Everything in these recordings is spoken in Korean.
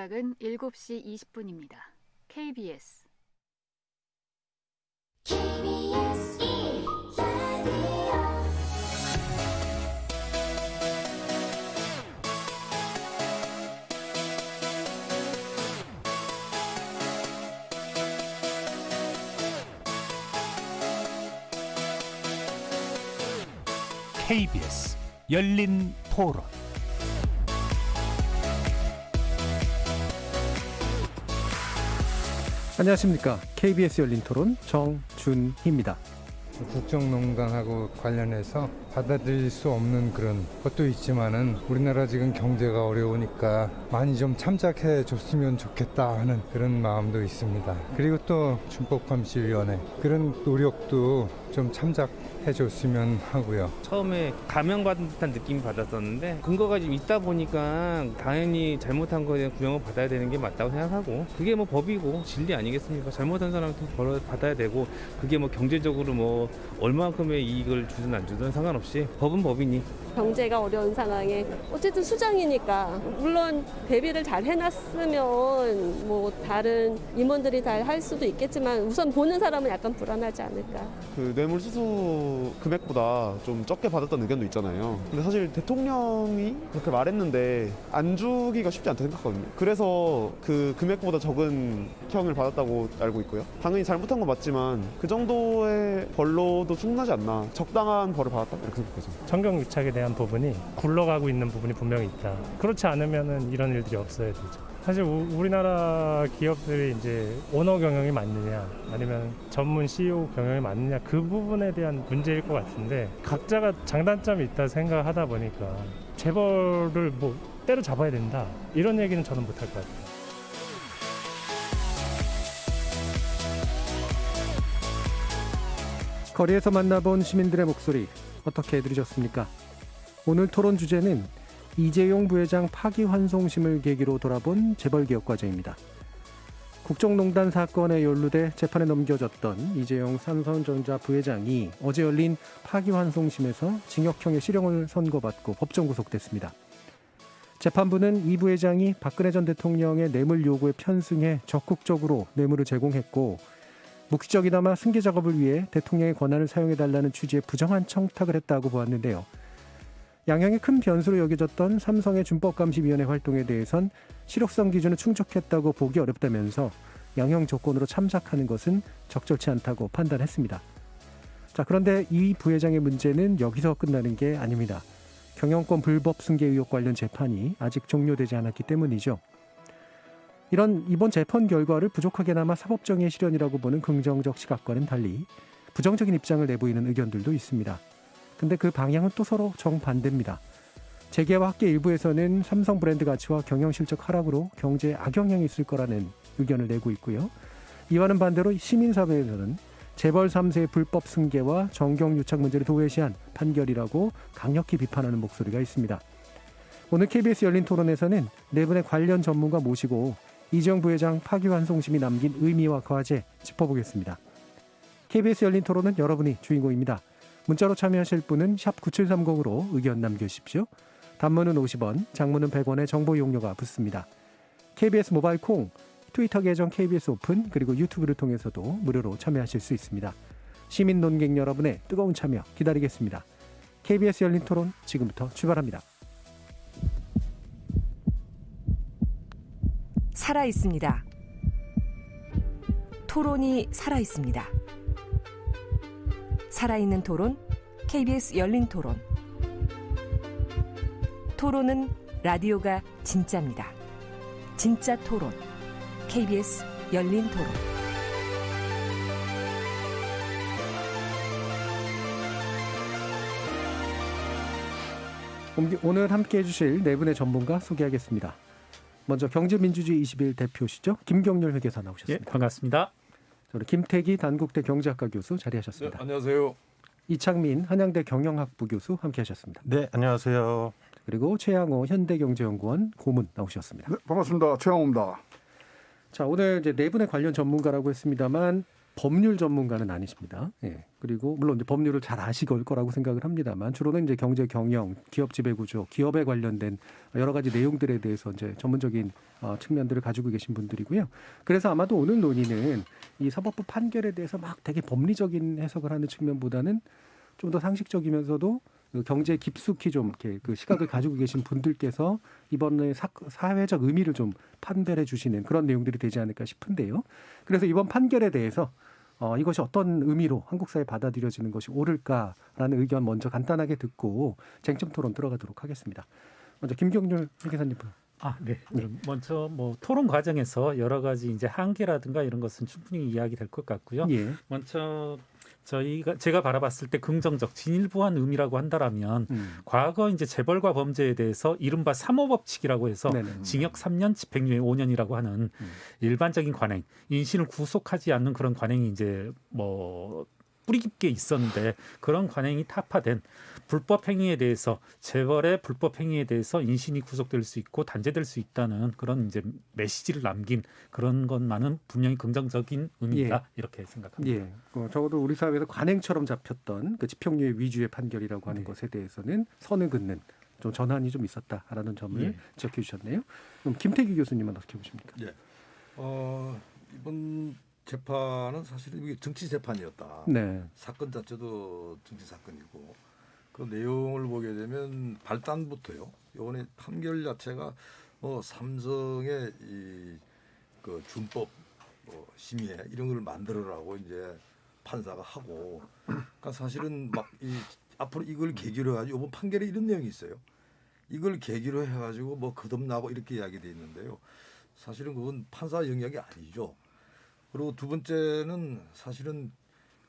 시각은 7시 20분입니다. KBS KBS 열린 토론. 안녕하십니까. KBS 열린 토론 정준희입니다. 국정농단하고 관련해서 받아들일 수 없는 그런 것도 있지만은 우리나라 지금 경제가 어려우니까 많이 좀 참작해 줬으면 좋겠다 하는 그런 마음도 있습니다. 그리고 또 준법감시위원회 그런 노력도 좀 참작해 줬으면 하고요. 처음에 감형받은 듯한 느낌이 받았었는데 근거가 좀 있다 보니까 당연히 잘못한 거에 대한 구형을 받아야 되는 게 맞다고 생각하고, 그게 뭐 법이고 진리 아니겠습니까? 잘못한 사람한테 벌어 받아야 되고, 그게 뭐 경제적으로 뭐 얼마만큼의 이익을 주든 안 주든 상관없이 법은 법이니. 경제가 어려운 상황에 어쨌든 수장이니까 물론 대비를 잘 해놨으면 뭐 다른 임원들이 잘 할 수도 있겠지만 우선 보는 사람은 약간 불안하지 않을까. 그 뇌물수수 금액보다 좀 적게 받았다는 의견도 있잖아요. 근데 사실 대통령이 그렇게 말했는데 안 주기가 쉽지 않다 생각하거든요. 그래서 그 금액보다 적은 형을 받았다고 알고 있고요. 당연히 잘못한 건 맞지만 그 정도의 벌로도 충분하지 않나. 적당한 벌을 받았다 이렇게 생각해서. 정경유착에 대한 부분이 굴러가고 있는 부분이 분명히 있다. 그렇지 않으면은 이런 일들이 없어야 되죠. 사실 우리나라 기업들이 이제 오너 경영이 맞느냐 아니면 전문 CEO 경영이 맞느냐, 그 부분에 대한 문제일 것 같은데, 각자가 장단점이 있다 생각하다 보니까 재벌을 뭐 때려잡아야 된다 이런 얘기는 저는 못할 것 같아요. 거리에서 만나본 시민들의 목소리 어떻게 들으셨습니까? 오늘 토론 주제는 이재용 부회장 파기환송심을 계기로 돌아본 재벌개혁 과제입니다. 국정농단 사건에 연루돼 재판에 넘겨졌던 이재용 삼성전자 부회장이 어제 열린 파기환송심에서 징역형의 실형을 선고받고 법정 구속됐습니다. 재판부는 이 부회장이 박근혜 전 대통령의 뇌물 요구에 편승해 적극적으로 뇌물을 제공했고, 묵시적이나마 승계 작업을 위해 대통령의 권한을 사용해달라는 취지의 부정한 청탁을 했다고 보았는데요. 양형이 큰 변수로 여겨졌던 삼성의 준법감시위원회 활동에 대해선 실효성 기준을 충족했다고 보기 어렵다면서 양형 조건으로 참작하는 것은 적절치 않다고 판단했습니다. 자, 그런데 이 부회장의 문제는 여기서 끝나는 게 아닙니다. 경영권 불법 승계 의혹 관련 재판이 아직 종료되지 않았기 때문이죠. 이번 재판 결과를 부족하게나마 사법정의의 실현이라고 보는 긍정적 시각과는 달리 부정적인 입장을 내보이는 의견들도 있습니다. 근데 그 방향은 또 서로 정반대입니다. 재계와 학계 일부에서는 삼성 브랜드 가치와 경영 실적 하락으로 경제에 악영향이 있을 거라는 의견을 내고 있고요. 이와는 반대로 시민사회에서는 재벌 3세의 불법 승계와 정경유착 문제를 도외시한 판결이라고 강력히 비판하는 목소리가 있습니다. 오늘 KBS 열린 토론에서는 네 분의 관련 전문가 모시고 이재용 부회장 파기환송심이 남긴 의미와 과제 짚어보겠습니다. KBS 열린 토론은 여러분이 주인공입니다. 문자로 참여하실 분은 샵 9730으로 의견 남겨주십시오. 단문은 50원, 장문은 100원의 정보 이용료가 붙습니다. KBS 모바일 콩, 트위터 계정 KBS 오픈, 그리고 유튜브를 통해서도 무료로 참여하실 수 있습니다. 시민 논객 여러분의 뜨거운 참여 기다리겠습니다. KBS 열린 토론 지금부터 출발합니다. 살아있습니다. 토론이 살아있습니다. 살아있는 토론, KBS 열린 토론. 토론은 라디오가 진짜입니다. 진짜 토론, KBS 열린 토론. 오늘 함께해 주실 네 분의 전문가 소개하겠습니다. 먼저 경제민주주의 21 대표시죠. 김경률 회계사 나오셨습니다. 예, 반갑습니다. 우리 김태기 단국대 경제학과 교수 자리하셨습니다. 네, 안녕하세요. 이창민 한양대 경영학부 교수 함께하셨습니다. 네, 안녕하세요. 그리고 최양호 현대경제연구원 고문 나오셨습니다. 네, 반갑습니다. 최양호입니다. 자, 오늘 이제 네 분의 관련 전문가라고 했습니다만 법률 전문가는 아니십니다. 예. 그리고 물론 이제 법률을 잘 아시걸 거라고 생각을 합니다만 주로는 이제 경제 경영, 기업 지배 구조, 기업에 관련된 여러 가지 내용들에 대해서 이제 전문적인 측면들을 가지고 계신 분들이고요. 그래서 아마도 오늘 논의는 이 사법부 판결에 대해서 막 되게 법리적인 해석을 하는 측면보다는 좀 더 상식적이면서도 그 경제에 깊숙이 좀 이렇게 그 시각을 가지고 계신 분들께서 이번에 사회적 의미를 좀 판별해 주시는 그런 내용들이 되지 않을까 싶은데요. 그래서 이번 판결에 대해서 이것이 어떤 의미로 한국 사회에 받아들여지는 것이 옳을까라는 의견 먼저 간단하게 듣고 쟁점 토론 들어가도록 하겠습니다. 먼저 김경률 회계사님. 네. 그럼 먼저 뭐 토론 과정에서 여러 가지 이제 한계라든가 이런 것은 충분히 이야기될 것 같고요. 예. 먼저 제가 바라봤을 때 긍정적 진일보한 의미라고 한다라면 과거 이제 재벌과 범죄에 대해서 이른바 3호 법칙이라고 해서 네네. 징역 3년, 집행유예 5년이라고 하는 일반적인 관행, 인신을 구속하지 않는 그런 관행이 이제 뭐 뿌리 깊게 있었는데 그런 관행이 타파된 불법 행위에 대해서 재벌의 불법 행위에 대해서 인신이 구속될 수 있고 단죄될 수 있다는 그런 이제 메시지를 남긴 그런 것만은 분명히 긍정적인 의미다 이렇게 생각합니다. 예. 적어도 우리 사회에서 관행처럼 잡혔던 그 집행유예 위주의 판결이라고 하는 네. 것에 대해서는 선을 긋는 좀 전환이 좀 있었다라는 점을 지적해 주셨네요. 그럼 김태기 교수님은 어떻게 보십니까? 예. 이번 재판은 사실은 이게 정치 재판이었다. 네. 사건 자체도 정치 사건이고 그 내용을 보게 되면 발단부터요. 이번에 판결 자체가 삼성의 그 준법 심의회 이런 걸 만들어라고 이제 판사가 하고, 그러니까 사실은 막 앞으로 이걸 계기로 해가지고 이번 판결에 이런 내용이 있어요. 이걸 계기로 해가지고 뭐 거듭나고 이렇게 이야기돼 있는데요. 사실은 그건 판사 영역이 아니죠. 그리고 두 번째는 사실은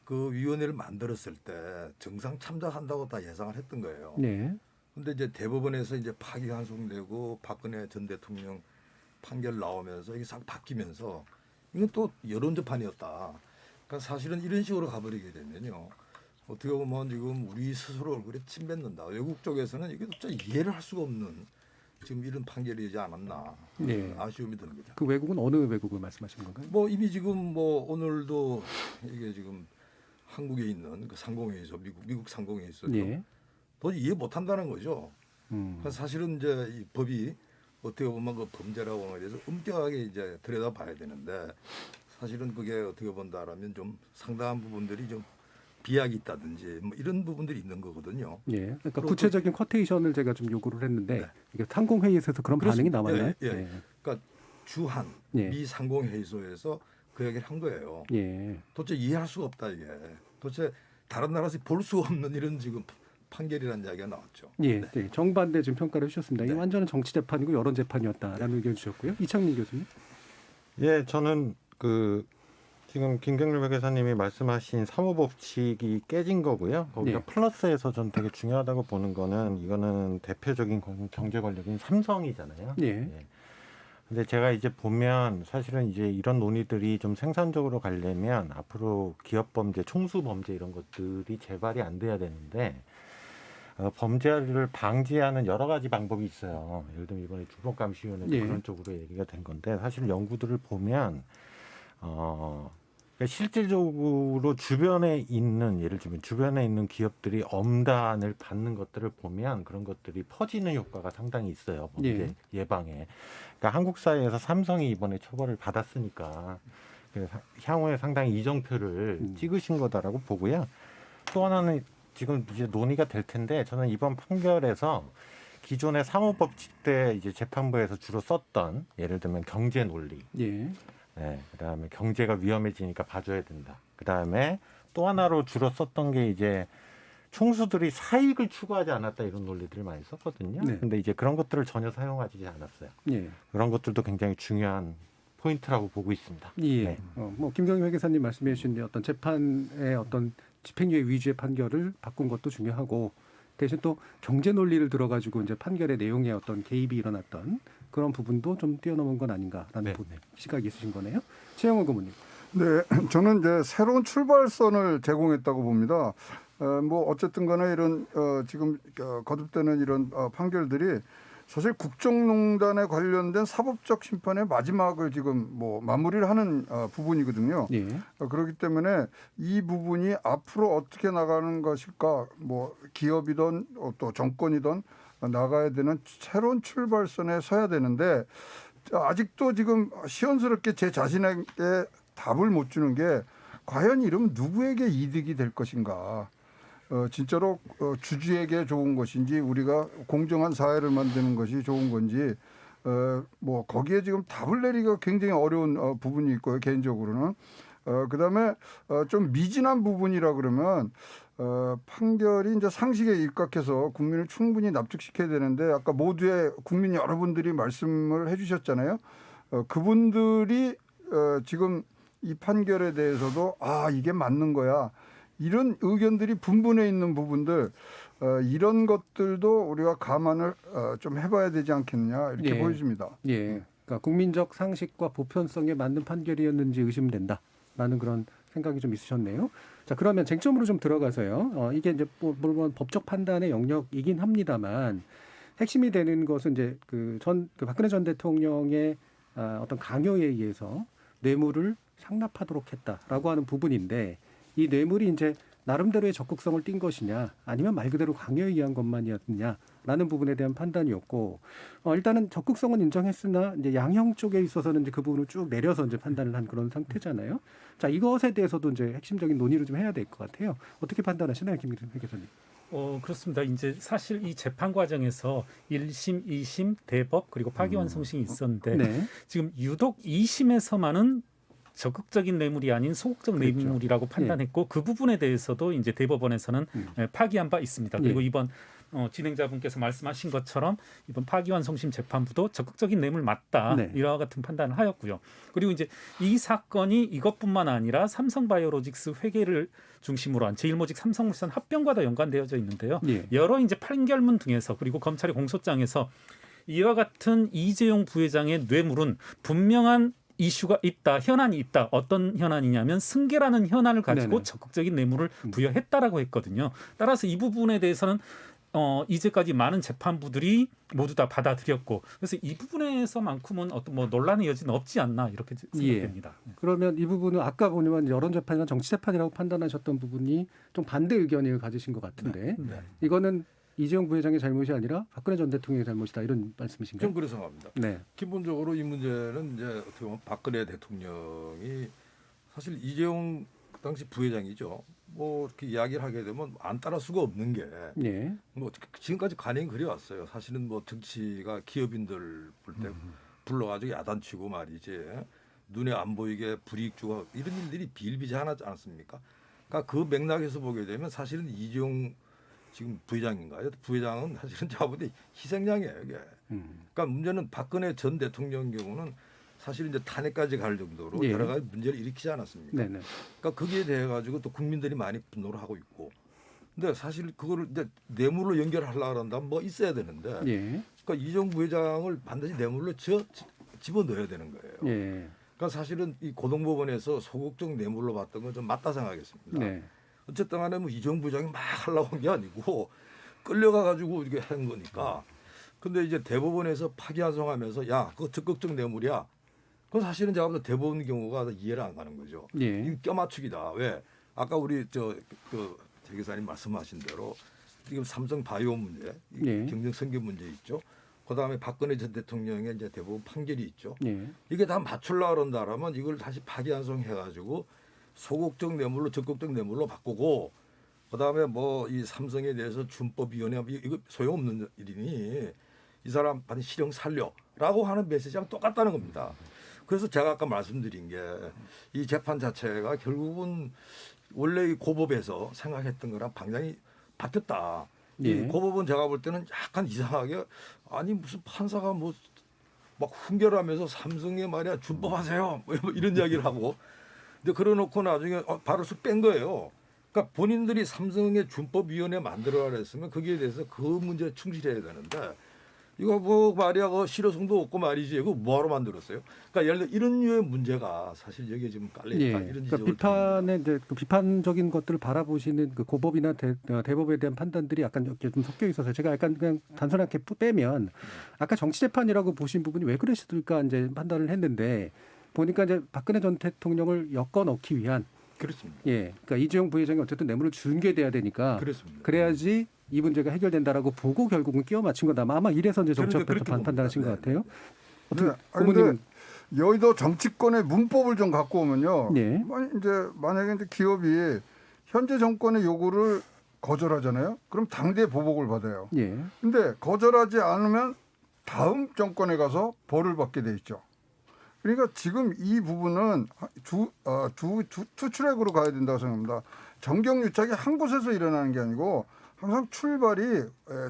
그 위원회를 만들었을 때 정상 참작한다고 다 예상을 했던 거예요. 네. 근데 이제 대법원에서 이제 파기환송되고 박근혜 전 대통령 판결 나오면서 이게 싹 바뀌면서 이건 또 여론 재판이었다. 그러니까 사실은 이런 식으로 가버리게 되면요. 어떻게 보면 지금 우리 스스로 얼굴에 침 뱉는다. 외국 쪽에서는 이게 진짜 이해를 할 수가 없는 지금 이런 판결이지 않았나. 네. 아쉬움이 드는 거죠. 그 외국은 어느 외국을 말씀하시는 건가요? 뭐 이미 지금 뭐 오늘도 이게 지금 한국에 있는 그 상공회의소 미국 상공회의소죠. 예. 도저히 이해 못한다는 거죠. 그러니까 사실은 이제 이 법이 어떻게 보면 그 범죄라고 하는 것에 대해서 엄격하게 이제 들여다봐야 되는데 사실은 그게 어떻게 본다라면 좀 상당한 부분들이 좀 비약이 있다든지 뭐 이런 부분들이 있는 거거든요. 예. 그러니까 구체적인 쿼테이션을 제가 좀 요구를 했는데 이게 상공회의에서 그런 반응이 나왔나요? 예. 그러니까 주한 미 상공회의소에서 그 얘기를 한 거예요. 예. 도대체 이해할 수가 없다 이게. 도대체 다른 나라에서 볼 수 없는 이런 지금 판결이라는 이야기가 나왔죠. 예. 네. 정반대 지금 평가를 해주셨습니다. 네. 이 완전한 정치 재판이고 여론 재판이었다라는 의견 주셨고요. 이창민 교수님. 예, 저는 그 지금 김경률 회계사님이 말씀하신 사무법칙이 깨진 거고요. 거기가 플러스에서 전 되게 중요하다고 보는 거는 이거는 대표적인 경제 권력인 삼성이잖아요. 예. 근데 제가 이제 보면 사실은 이제 이런 논의들이 좀 생산적으로 가려면 앞으로 기업 범죄, 총수 범죄 이런 것들이 재발이 안 돼야 되는데 범죄를 방지하는 여러 가지 방법이 있어요. 예를 들면 이번에 주범감시위원회도 그런 쪽으로 얘기가 된 건데 사실 연구들을 보면 실질적으로 주변에 있는 예를 들면 주변에 있는 기업들이 엄단을 받는 것들을 보면 그런 것들이 퍼지는 효과가 상당히 있어요. 범죄 예방에. 그러니까 한국 사회에서 삼성이 이번에 처벌을 받았으니까 향후에 상당히 이정표를 찍으신 거다라고 보고요. 또 하나는 지금 이제 논의가 될 텐데 저는 이번 판결에서 기존의 사무법칙 때 이제 재판부에서 주로 썼던 예를 들면 경제 논리. 네, 그다음에 경제가 위험해지니까 봐줘야 된다. 그다음에 또 하나로 주로 썼던 게 이제 총수들이 사익을 추구하지 않았다 이런 논리들을 많이 썼거든요. 근데 이제 그런 것들을 전혀 사용하지 않았어요. 그런 것들도 굉장히 중요한 포인트라고 보고 있습니다. 예. 뭐 김경률 회계사님 말씀해 주신 어떤 재판의 어떤 집행유예 위주의 판결을 바꾼 것도 중요하고 대신 또 경제 논리를 들어가지고 이제 판결의 내용에 어떤 개입이 일어났던 그런 부분도 좀 뛰어넘은 건 아닌가라는 시각이 있으신 거네요. 최영원 고문님. 네, 저는 이제 새로운 출발선을 제공했다고 봅니다. 뭐 어쨌든 간에 이런 지금 거듭되는 이런 판결들이 사실 국정농단에 관련된 사법적 심판의 마지막을 지금 뭐 마무리를 하는 부분이거든요. 예. 그렇기 때문에 이 부분이 앞으로 어떻게 나가는 것일까, 뭐 기업이든 또 정권이든 나가야 되는 새로운 출발선에 서야 되는데 아직도 지금 시원스럽게 제 자신에게 답을 못 주는 게 과연 이러면 누구에게 이득이 될 것인가. 진짜로 주주에게 좋은 것인지 우리가 공정한 사회를 만드는 것이 좋은 건지 뭐 거기에 지금 답을 내리기가 굉장히 어려운 부분이 있고요. 개인적으로는 그다음에 좀 미진한 부분이라 그러면 판결이 이제 상식에 입각해서 국민을 충분히 납득시켜야 되는데 아까 모두의 국민 여러분들이 말씀을 해주셨잖아요. 그분들이 지금 이 판결에 대해서도 이게 맞는 거야. 이런 의견들이 분분해 있는 부분들 이런 것들도 우리가 감안을 좀 해봐야 되지 않겠느냐 이렇게 보여집니다. 예, 그러니까 국민적 상식과 보편성에 맞는 판결이었는지 의심된다라는 그런 생각이 좀 있으셨네요. 자, 그러면 쟁점으로 좀 들어가서요. 이게 이제 물론 법적 판단의 영역이긴 합니다만 핵심이 되는 것은 이제 그 박근혜 전 대통령의 어떤 강요에 의해서 뇌물을 상납하도록 했다라고 하는 부분인데. 이 뇌물이 이제 나름대로의 적극성을 띈 것이냐 아니면 말 그대로 강요에 의한 것만이었느냐라는 부분에 대한 판단이었고 일단은 적극성은 인정했으나 이제 양형 쪽에 있어서는 이제 그 부분을 쭉 내려서 이제 판단을 한 그런 상태잖아요. 자, 이것에 대해서도 이제 핵심적인 논의를 좀 해야 될 것 같아요. 어떻게 판단하시나요, 김기태 회계사님? 그렇습니다. 이제 사실 이 재판 과정에서 1심, 2심, 대법 그리고 파기환송심이 있었는데 네. 지금 유독 2심에서만은 적극적인 뇌물이 아닌 소극적 뇌물이라고 판단했고 그 부분에 대해서도 이제 대법원에서는 파기한 바 있습니다. 그리고 이번 진행자분께서 말씀하신 것처럼 이번 파기환송심 재판부도 적극적인 뇌물 맞다 이와 같은 판단을 하였고요. 그리고 이제 이 사건이 이것뿐만 아니라 삼성바이오로직스 회계를 중심으로 한 제일모직 삼성물산 합병과도 연관되어져 있는데요. 여러 이제 판결문 등에서 그리고 검찰의 공소장에서 이와 같은 이재용 부회장의 뇌물은 분명한 이슈가 있다, 현안이 있다. 어떤 현안이냐면 승계라는 현안을 가지고 적극적인 뇌물을 부여했다라고 했거든요. 따라서 이 부분에 대해서는 이제까지 많은 재판부들이 모두 다 받아들였고 그래서 이 부분에서만큼은 어떤 뭐 논란의 여지는 없지 않나 이렇게 생각됩니다. 그러면 이 부분은 아까 보면 여론재판이나 정치재판이라고 판단하셨던 부분이 좀 반대 의견을 가지신 것 같은데 이거는 이재용 부회장의 잘못이 아니라 박근혜 전 대통령의 잘못이다 이런 말씀이신가요? 좀 그래서 생각합니다. 기본적으로 이 문제는 이제 어떻게 보면 박근혜 대통령이 사실 이재용 그 당시 부회장이죠. 뭐 이렇게 이야기를 하게 되면 안 따를 수가 없는 게 뭐 지금까지 관행이 그래왔어요. 사실은 뭐 정치가 기업인들 볼 때 불러가지고 야단치고 말이지 눈에 안 보이게 불이익 주고 이런 일들이 비일비재하지 않았습니까? 그러니까 그 맥락에서 보게 되면 사실은 이재용 지금 부회장인가요? 부회장은 사실은 자본의 희생양이에요. 이게. 그러니까 문제는 박근혜 전 대통령 경우는 사실 이제 탄핵까지 갈 정도로 여러 가지 문제를 일으키지 않았습니까? 그러니까 거기에 대해 가지고 또 국민들이 많이 분노를 하고 있고. 근데 사실 그거를 이제 뇌물로 연결하려고 한다면 뭐 있어야 되는데. 그러니까 이재용 부회장을 반드시 뇌물로 집어넣어야 되는 거예요. 그러니까 사실은 이 고등법원에서 소극적 뇌물로 봤던 건 좀 맞다 생각하겠습니다. 어쨌든 간에 뭐 이재용 부장이 막 하려고 한 게 아니고 끌려가 가지고 이렇게 한 거니까. 근데 이제 대법원에서 파기환송하면서 야, 그거 적극적 뇌물이야. 그건 사실은 제가 보다 대법원 경우가 이해를 안 가는 거죠. 이거 껴맞추기다. 왜? 아까 우리 제 기사님 말씀하신 대로 지금 삼성 바이오 문제, 경정 선거 문제 있죠. 그다음에 박근혜 전 대통령의 이제 대법원 판결이 있죠. 이게 다 맞추려고 한다라면 이걸 다시 파기환송해 가지고 소극적 뇌물로 적극적 뇌물로 바꾸고 그다음에 뭐 이 삼성에 대해서 준법위원회 이거 소용없는 일이니 이 사람 반드시 실형 살려라고 하는 메시지랑 똑같다는 겁니다. 그래서 제가 아까 말씀드린 게 이 재판 자체가 결국은 원래 이 고법에서 생각했던 거랑 방향이 바뀌었다. 이 고법은 제가 볼 때는 약간 이상하게 아니 무슨 판사가 뭐 막 훈계하면서 삼성에 말이야 준법하세요 뭐 이런 이야기를 하고 근데 그래놓고 나중에 바로 쑥 뺀 거예요. 그러니까 본인들이 삼성의 준법위원회 만들어라 했으면 거기에 대해서 그 문제에 충실해야 되는데 이거 뭐 말이야 그 실효성도 없고 말이지. 이거 뭐하러 만들었어요? 그러니까 예를 들어 이런 류의 문제가 사실 여기에 지금 깔려 있다. 예. 이런 그러니까 지적을 비판의 이제 그 비판적인 것들을 바라보시는 그 고법이나 대법에 대한 판단들이 약간 이렇게 좀 섞여 있어서 제가 약간 그냥 단순하게 빼면 아까 정치 재판이라고 보신 부분이 왜 그랬을까 이제 판단을 했는데 보니까 이제 박근혜 전 대통령을 엮어 넣기 위한 그렇습니다. 예. 그러니까 이재용 부회장이 어쨌든 뇌물을 중개돼야 되니까 그렇습니다. 그래야지 이 문제가 해결된다라고 보고 결국은 끼워 맞춘 거다. 아마 이래서 이제 정치적 그런데 배타 그렇게 판단하신 것 봅니다. 같아요. 어떻게 아니, 고모님은 근데 여의도 정치권의 문법을 좀 갖고 오면요. 예. 만약에 이제 기업이 현재 정권의 요구를 거절하잖아요. 그럼 당대 보복을 받아요. 예. 근데 거절하지 않으면 다음 정권에 가서 벌을 받게 돼 있죠. 그러니까 지금 이 부분은 투 트랙으로 가야 된다고 생각합니다. 정경유착이 한 곳에서 일어나는 게 아니고 항상 출발이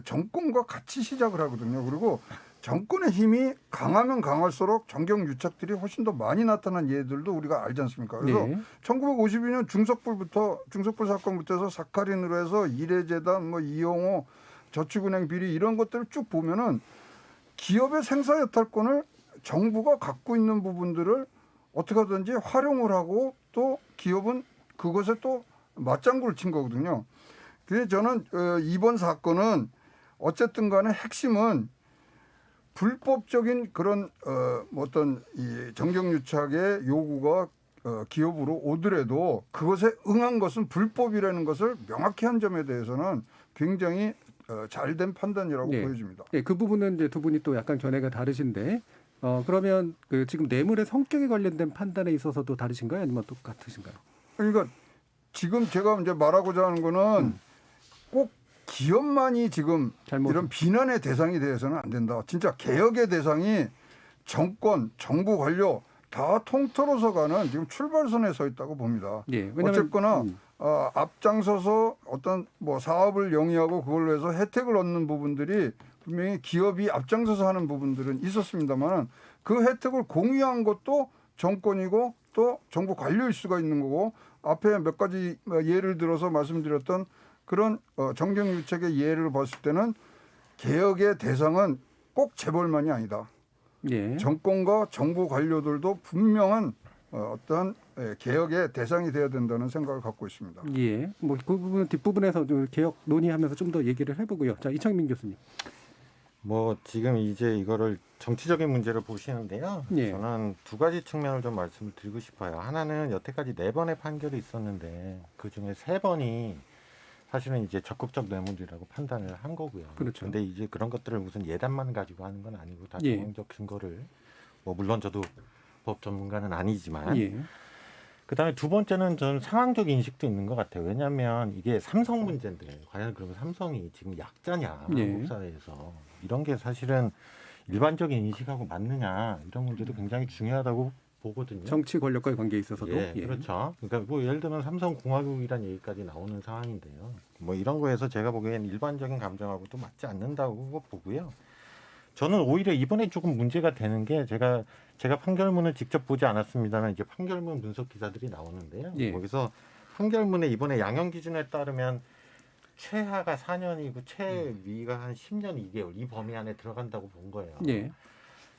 정권과 같이 시작을 하거든요. 그리고 정권의 힘이 강하면 강할수록 정경유착들이 훨씬 더 많이 나타난 예들도 우리가 알지 않습니까? 그래서 네. 1952년 중석불 사건부터 해서 사카린으로 해서 이래재단, 뭐 이용호, 저축은행 비리 이런 것들을 쭉 보면은 기업의 생사여탈권을 정부가 갖고 있는 부분들을 어떻게 하든지 활용을 하고 또 기업은 그것에 또 맞장구를 친 거거든요. 그래서 저는 이번 사건은 어쨌든 간에 핵심은 불법적인 그런 어떤 이 정경유착의 요구가 기업으로 오더라도 그것에 응한 것은 불법이라는 것을 명확히 한 점에 대해서는 굉장히 잘된 판단이라고 네. 보여집니다. 네, 그 부분은 이제 두 분이 또 약간 견해가 다르신데 그러면 그 지금 뇌물의 성격에 관련된 판단에 있어서도 다르신가요? 아니면 똑같으신가요? 그러니까 지금 제가 이제 말하고자 하는 거는 꼭 기업만이 지금 이런 비난의 대상이 되어서는 안 된다. 진짜 개혁의 대상이 정권, 정부 관료 다 통틀어서 가는 지금 출발선에 서 있다고 봅니다. 예, 어쨌거나 앞장서서 어떤 뭐 사업을 영위하고 그걸로 해서 혜택을 얻는 부분들이 분명히 기업이 앞장서서 하는 부분들은 있었습니다만 그 혜택을 공유한 것도 정권이고 또 정부 관료일 수가 있는 거고 앞에 몇 가지 예를 들어서 말씀드렸던 그런 정경유착의 예를 봤을 때는 개혁의 대상은 꼭 재벌만이 아니다. 예. 정권과 정부 관료들도 분명한 어떤 개혁의 대상이 되어야 된다는 생각을 갖고 있습니다. 예. 뭐 그 부분 뒷부분에서 좀 개혁 논의하면서 좀 더 얘기를 해보고요. 자, 이창민 교수님. 뭐 지금 이제 이거를 정치적인 문제를 보시는데요. 예. 저는 두 가지 측면을 좀 말씀을 드리고 싶어요. 하나는 여태까지 4번의 판결이 있었는데 그 중에 3번이 사실은 이제 적극적 뇌물이라고 판단을 한 거고요. 그렇죠. 근데 이제 그런 것들을 무슨 예단만 가지고 하는 건 아니고 다 예. 정황적 증거를 뭐 물론 저도 법 전문가는 아니지만 예. 그다음에 두 번째는 저는 상황적 인식도 있는 것 같아요. 왜냐하면 이게 삼성 문제인데 과연 그러면 삼성이 지금 약자냐 예. 한국 사회에서 이런 게 사실은 일반적인 인식하고 맞느냐 이런 문제도 굉장히 중요하다고 보거든요. 정치 권력과의 관계에 있어서도. 예, 그렇죠. 그러니까 뭐 예를 들면 삼성공화국이란 얘기까지 나오는 상황인데요. 뭐 이런 거에서 제가 보기엔 일반적인 감정하고도 맞지 않는다고 보고요. 저는 오히려 이번에 조금 문제가 되는 게 제가 판결문을 직접 보지 않았습니다만 이제 판결문 분석 기사들이 나오는데요. 예. 거기서 판결문에 이번에 양형 기준에 따르면 최하가 4년이고 최위가 한 10년 2개월 이 범위 안에 들어간다고 본 거예요. 예.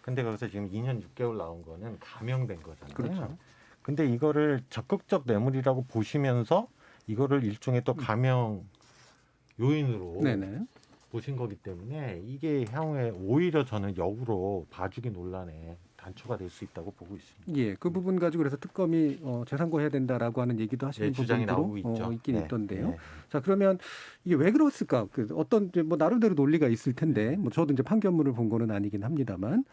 근데 거기서 지금 2년 6개월 나온 거는 감형된 거잖아요. 그렇죠. 근데 이거를 적극적 뇌물이라고 보시면서 이거를 일종의 또 감형 요인으로 네네. 보신 거기 때문에 이게 향후에 오히려 저는 역으로 봐주기 논란에 단초가 될 수 있다고 보고 있습니다. 예, 그 부분 가지고 그래서 특검이 재산고해야 된다라고 하는 얘기도 하시는 예, 주장이 부분들도 나오고 있죠. 있긴 네, 있던데요. 네. 자, 그러면 이게 왜 그렇을까? 그 어떤 이제 뭐 나름대로 논리가 있을 텐데, 뭐 저도 이제 판결문을 본 거는 아니긴 합니다만,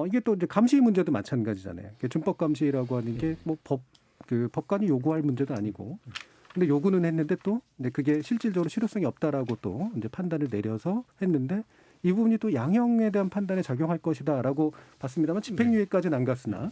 이게 또 이제 감시 문제도 마찬가지잖아요. 준법 감시라고 하는 게 뭐 법관이 요구할 문제도 아니고, 근데 요구는 했는데 또 근데 그게 실질적으로 실효성이 없다라고 또 이제 판단을 내려서 했는데. 이 부분이 또 양형에 대한 판단에 작용할 것이다라고 봤습니다만 집행유예까지는 안 갔으나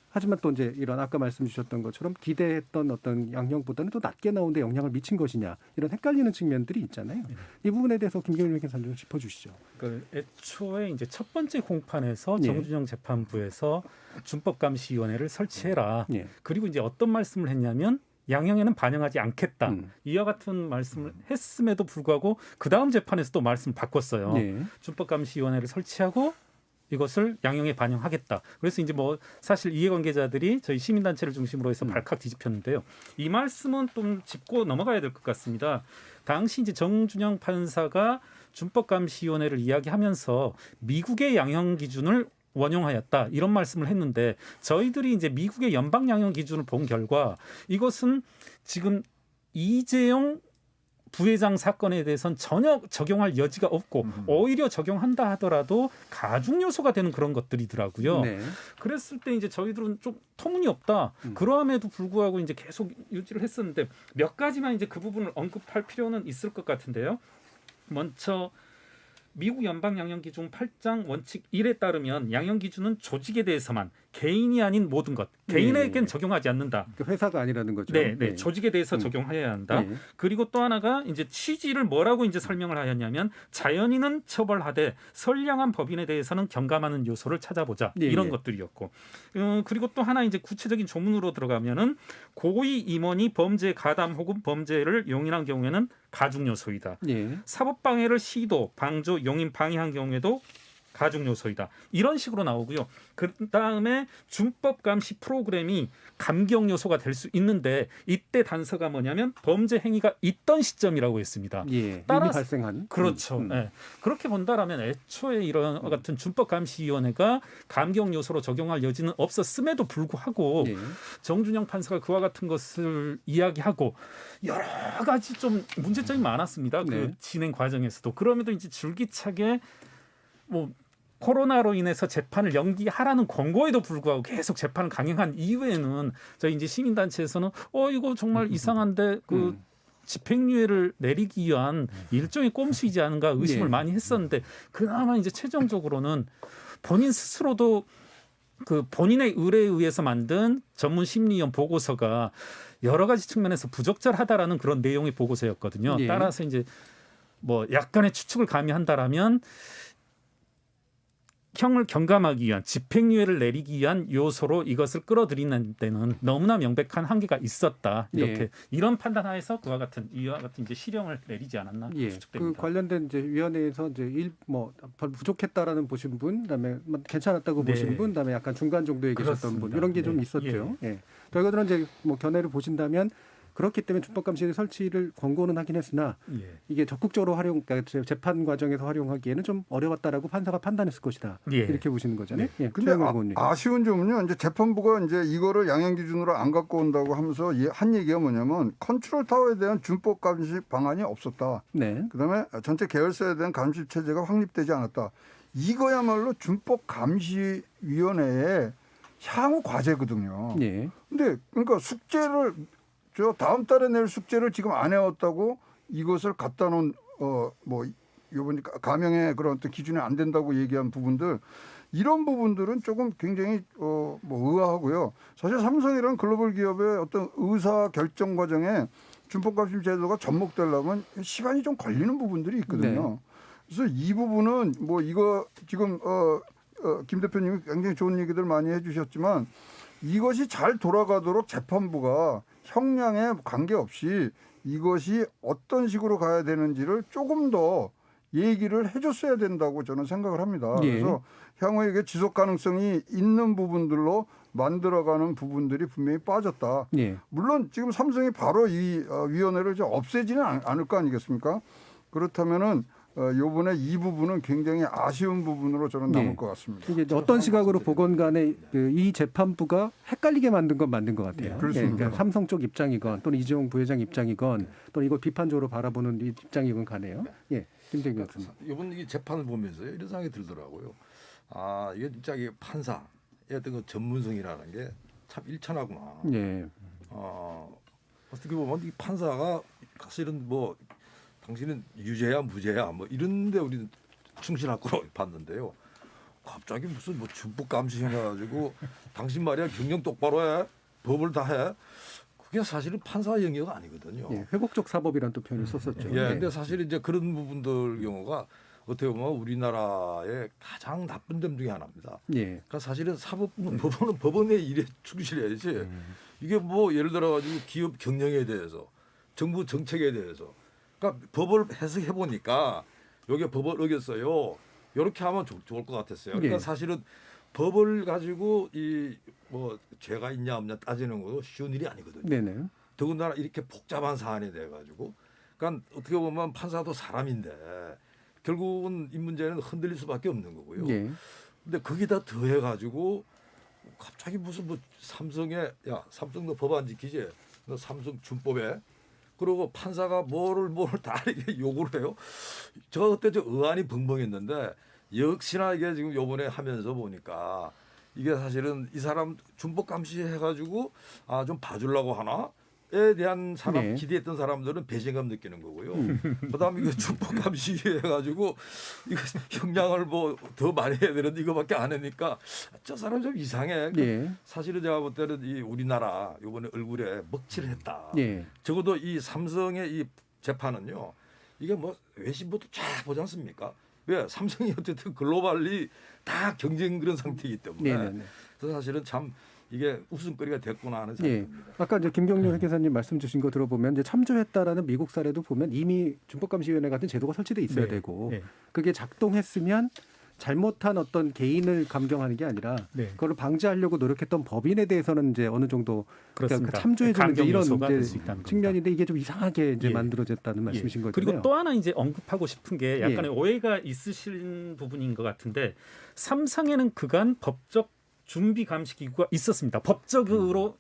하지만 또 이제 이런 아까 말씀 주셨던 것처럼 기대했던 어떤 양형보다는 또 낮게 나오는데 영향을 미친 것이냐 이런 헷갈리는 측면들이 있잖아요. 이 부분에 대해서 김경일 변호사님 좀 짚어주시죠. 그 애초에 이제 첫 번째 공판에서 예. 정준영 재판부에서 준법감시위원회를 설치해라. 예. 그리고 이제 어떤 말씀을 했냐면 양형에는 반영하지 않겠다. 이와 같은 말씀을 했음에도 불구하고 그 다음 재판에서 또 말씀을 바꿨어요. 준법감시위원회를 설치하고 이것을 양형에 반영하겠다. 그래서 이제 뭐 사실 이해관계자들이 저희 시민단체를 중심으로 해서 발칵 뒤집혔는데요. 이 말씀은 좀 짚고 넘어가야 될 것 같습니다. 당시 이제 정준영 판사가 준법감시위원회를 이야기하면서 미국의 양형 기준을 원용하였다 이런 말씀을 했는데 저희들이 이제 미국의 연방 양형 기준을 본 결과 이것은 지금 이재용 부회장 사건에 대해서는 전혀 적용할 여지가 없고 오히려 적용한다 하더라도 가중 요소가 되는 그런 것들이더라고요. 그랬을 때 이제 저희들은 좀 터무니없다. 그러함에도 불구하고 이제 계속 유지를 했었는데 몇 가지만 이제 그 부분을 언급할 필요는 있을 것 같은데요. 먼저 미국 연방 양형 기준 8장 원칙 1에 따르면 양형 기준은 조직에 대해서만 개인이 아닌 모든 것, 개인에겐 적용하지 않는다. 회사가 아니라는 거죠. 네. 조직에 대해서 적용해야 한다. 그리고 또 하나가 이제 취지를 뭐라고 이제 설명을 하였냐면 자연인은 처벌하되 선량한 법인에 대해서는 경감하는 요소를 찾아보자. 이런 것들이었고. 그리고 또 하나 이제 구체적인 조문으로 들어가면은 고의 임원이 범죄 가담 혹은 범죄를 용인한 경우에는 가중 요소이다. 사법방해를 시도, 방조, 용인, 방해한 경우에도 가중 요소이다. 이런 식으로 나오고요. 그다음에 준법 감시 프로그램이 감경 요소가 될 수 있는데 이때 단서가 뭐냐면 범죄 행위가 있던 시점이라고 했습니다. 따라서 발생한. 그렇죠. 그렇게 본다라면 애초에 이런 같은 준법 감시위원회가 감경 요소로 적용할 여지는 없었음에도 불구하고 정준영 판사가 그와 같은 것을 이야기하고 여러 가지 좀 문제점이 많았습니다. 그 진행 과정에서도. 그럼에도 이제 줄기차게 뭐 코로나로 인해서 재판을 연기하라는 권고에도 불구하고 계속 재판을 강행한 이후에는 저희 이제 시민단체에서는 이거 정말 이상한데 그 집행유예를 내리기 위한 일종의 꼼수이지 않은가 의심을 많이 했었는데 그나마 이제 최종적으로는 본인 스스로도 그 본인의 의뢰에 의해서 만든 전문 심리위원 보고서가 여러 가지 측면에서 부적절하다라는 그런 내용의 보고서였거든요. 따라서 이제 뭐 약간의 추측을 가미한다라면 형을 경감하기 위한 집행유예를 내리기 위한 요소로 이것을 끌어들이는 데는 너무나 명백한 한계가 있었다. 이렇게 이런 판단하에서 이와 같은 이제 실형을 내리지 않았나 추측됩니다. 그 관련된 이제 위원회에서 이제 별 부족했다라는 보신 분, 그다음에 괜찮았다고 보신 분, 그다음에 약간 중간 정도에 계셨던 분 이런 게 좀 있었죠. 저희들은 이제 뭐 견해를 보신다면. 그렇기 때문에 준법감시의 설치를 권고는 하긴 했으나 이게 적극적으로 그러니까 재판 과정에서 활용하기에는 좀 어려웠다라고 판사가 판단했을 것이다. 이렇게 보시는 거잖아요. 근데 아쉬운 점은요. 이제 재판부가 이제 이거를 양형 기준으로 안 갖고 온다고 하면서 한 얘기가 뭐냐면 컨트롤 타워에 대한 준법 감시 방안이 없었다. 그다음에 전체 계열사에 대한 감시 체제가 확립되지 않았다. 이거야말로 준법 감시 위원회의 향후 과제거든요. 근데 그러니까 숙제를 다음 달에 낼 숙제를 지금 안 해왔다고 이것을 갖다 놓은 뭐 요번 감형의 그런 어떤 기준이 안 된다고 얘기한 부분들 이런 부분들은 조금 굉장히 뭐 의아하고요. 사실 삼성이라는 글로벌 기업의 어떤 의사 결정 과정에 준법감시 제도가 접목되려면 시간이 좀 걸리는 부분들이 있거든요. 그래서 이 부분은 뭐 이거 지금 김 대표님이 굉장히 좋은 얘기들 많이 해주셨지만 이것이 잘 돌아가도록 재판부가 형량에 관계없이 이것이 어떤 식으로 가야 되는지를 조금 더 얘기를 해줬어야 된다고 저는 생각을 합니다. 그래서 향후에 이게 지속 가능성이 있는 부분들로 만들어가는 부분들이 분명히 빠졌다. 물론 지금 삼성이 바로 이 위원회를 이제 없애지는 않을 거 아니겠습니까? 그렇다면은 요번에 이 부분은 굉장히 아쉬운 부분으로 저는 남을 것 같습니다. 이게 어떤 시각으로 보건 간에 이 재판부가 헷갈리게 만든 건 만든 것 같아요. 그러니까 삼성 쪽 입장이건 또는 이재용 부회장 입장이건 또는 이걸 비판적으로 바라보는 입장이건 간에요. 김대기 교수님. 이번 이 재판을 보면서 이런 생각이 들더라고요. 이게 진짜 이게 판사의 어떤 그 전문성이라는 게 참 일천하구나. 어떻게 보면 이 판사가 사실은 뭐 당신은 유죄야 무죄야 뭐 이런데 우리는 충실할 거로 봤는데요. 갑자기 무슨 뭐 준법 감시 해가지고 당신 말이야 경영 똑바로 해 법을 다 해. 그게 사실은 판사 영역 아니거든요. 회복적 사법이라는 또 표현을 썼었죠. 근데 사실 이제 그런 부분들 경우가 어떻게 보면 우리나라의 가장 나쁜 점 중에 하나입니다. 예. 그러니까 사실은 사법부는 법원은 법원의 일에 충실해야지. 이게 뭐 예를 들어 가지고 기업 경영에 대해서, 정부 정책에 대해서, 그러니까 법을 해석해 보니까 여기 법을 어겼어요. 이렇게 하면 좋을 것 같았어요. 그러니까 예. 사실은 법을 가지고 이 뭐 죄가 있냐 없냐 따지는 것도 쉬운 일이 아니거든요. 네네. 더군다나 이렇게 복잡한 사안이 돼 가지고, 그러니까 어떻게 보면 판사도 사람인데 결국은 이 문제는 흔들릴 수밖에 없는 거고요. 예. 근데 거기다 더해 가지고 갑자기 무슨 뭐 삼성에 야 삼성도 법 안 지키지? 너 삼성 준법에 그러고 판사가 뭐를 다 이렇게 요구를 해요. 저 그때 저 의안이 벙벙했는데 역시나 이게 지금 요번에 하면서 보니까 이게 사실은 이 사람 준법 감시해가지고 좀 봐주려고 하나에 대한 사람 네. 기대했던 사람들은 배신감 느끼는 거고요. 그다음에 이게 준법 감시해가지고 이거 형량을 뭐 더 많이 해야 되는데 이거밖에 안 하니까 저 사람 좀 이상해. 예. 사실은 제가 볼 때는 이 우리나라 이번에 얼굴에 먹칠을 했다. 예. 적어도 이 삼성의 이 재판은요. 이게 뭐 외신부터 쫙 보지 않습니까? 왜 삼성이 어쨌든 글로벌리 다 경쟁 그런 상태이기 때문에 네네네. 그래서 사실은 참 이게 웃음거리가 됐구나 하는 예. 생각입니다. 아까 이제 김경률 회계사님 말씀 주신 거 들어보면 이제 참조했다라는 미국 사례도 보면 이미 준법감시위원회 같은 제도가 설치돼 있어야 네. 되고 네. 그게 작동했으면 잘못한 어떤 개인을 감경하는 게 아니라 네. 그걸 방지하려고 노력했던 법인에 대해서는 이제 어느 정도 그렇습니다. 참조해주는 이제 감경 이런 요소가 될 이제 수 있다는 측면인데 이게 좀 이상하게 이제 예. 만들어졌다는 말씀이신 거잖아요. 그리고 또 하나 이제 언급하고 싶은 게 약간의 예. 오해가 있으신 부분인 것 같은데 삼성에는 그간 법적 준비 감시 기구가 있었습니다. 법적으로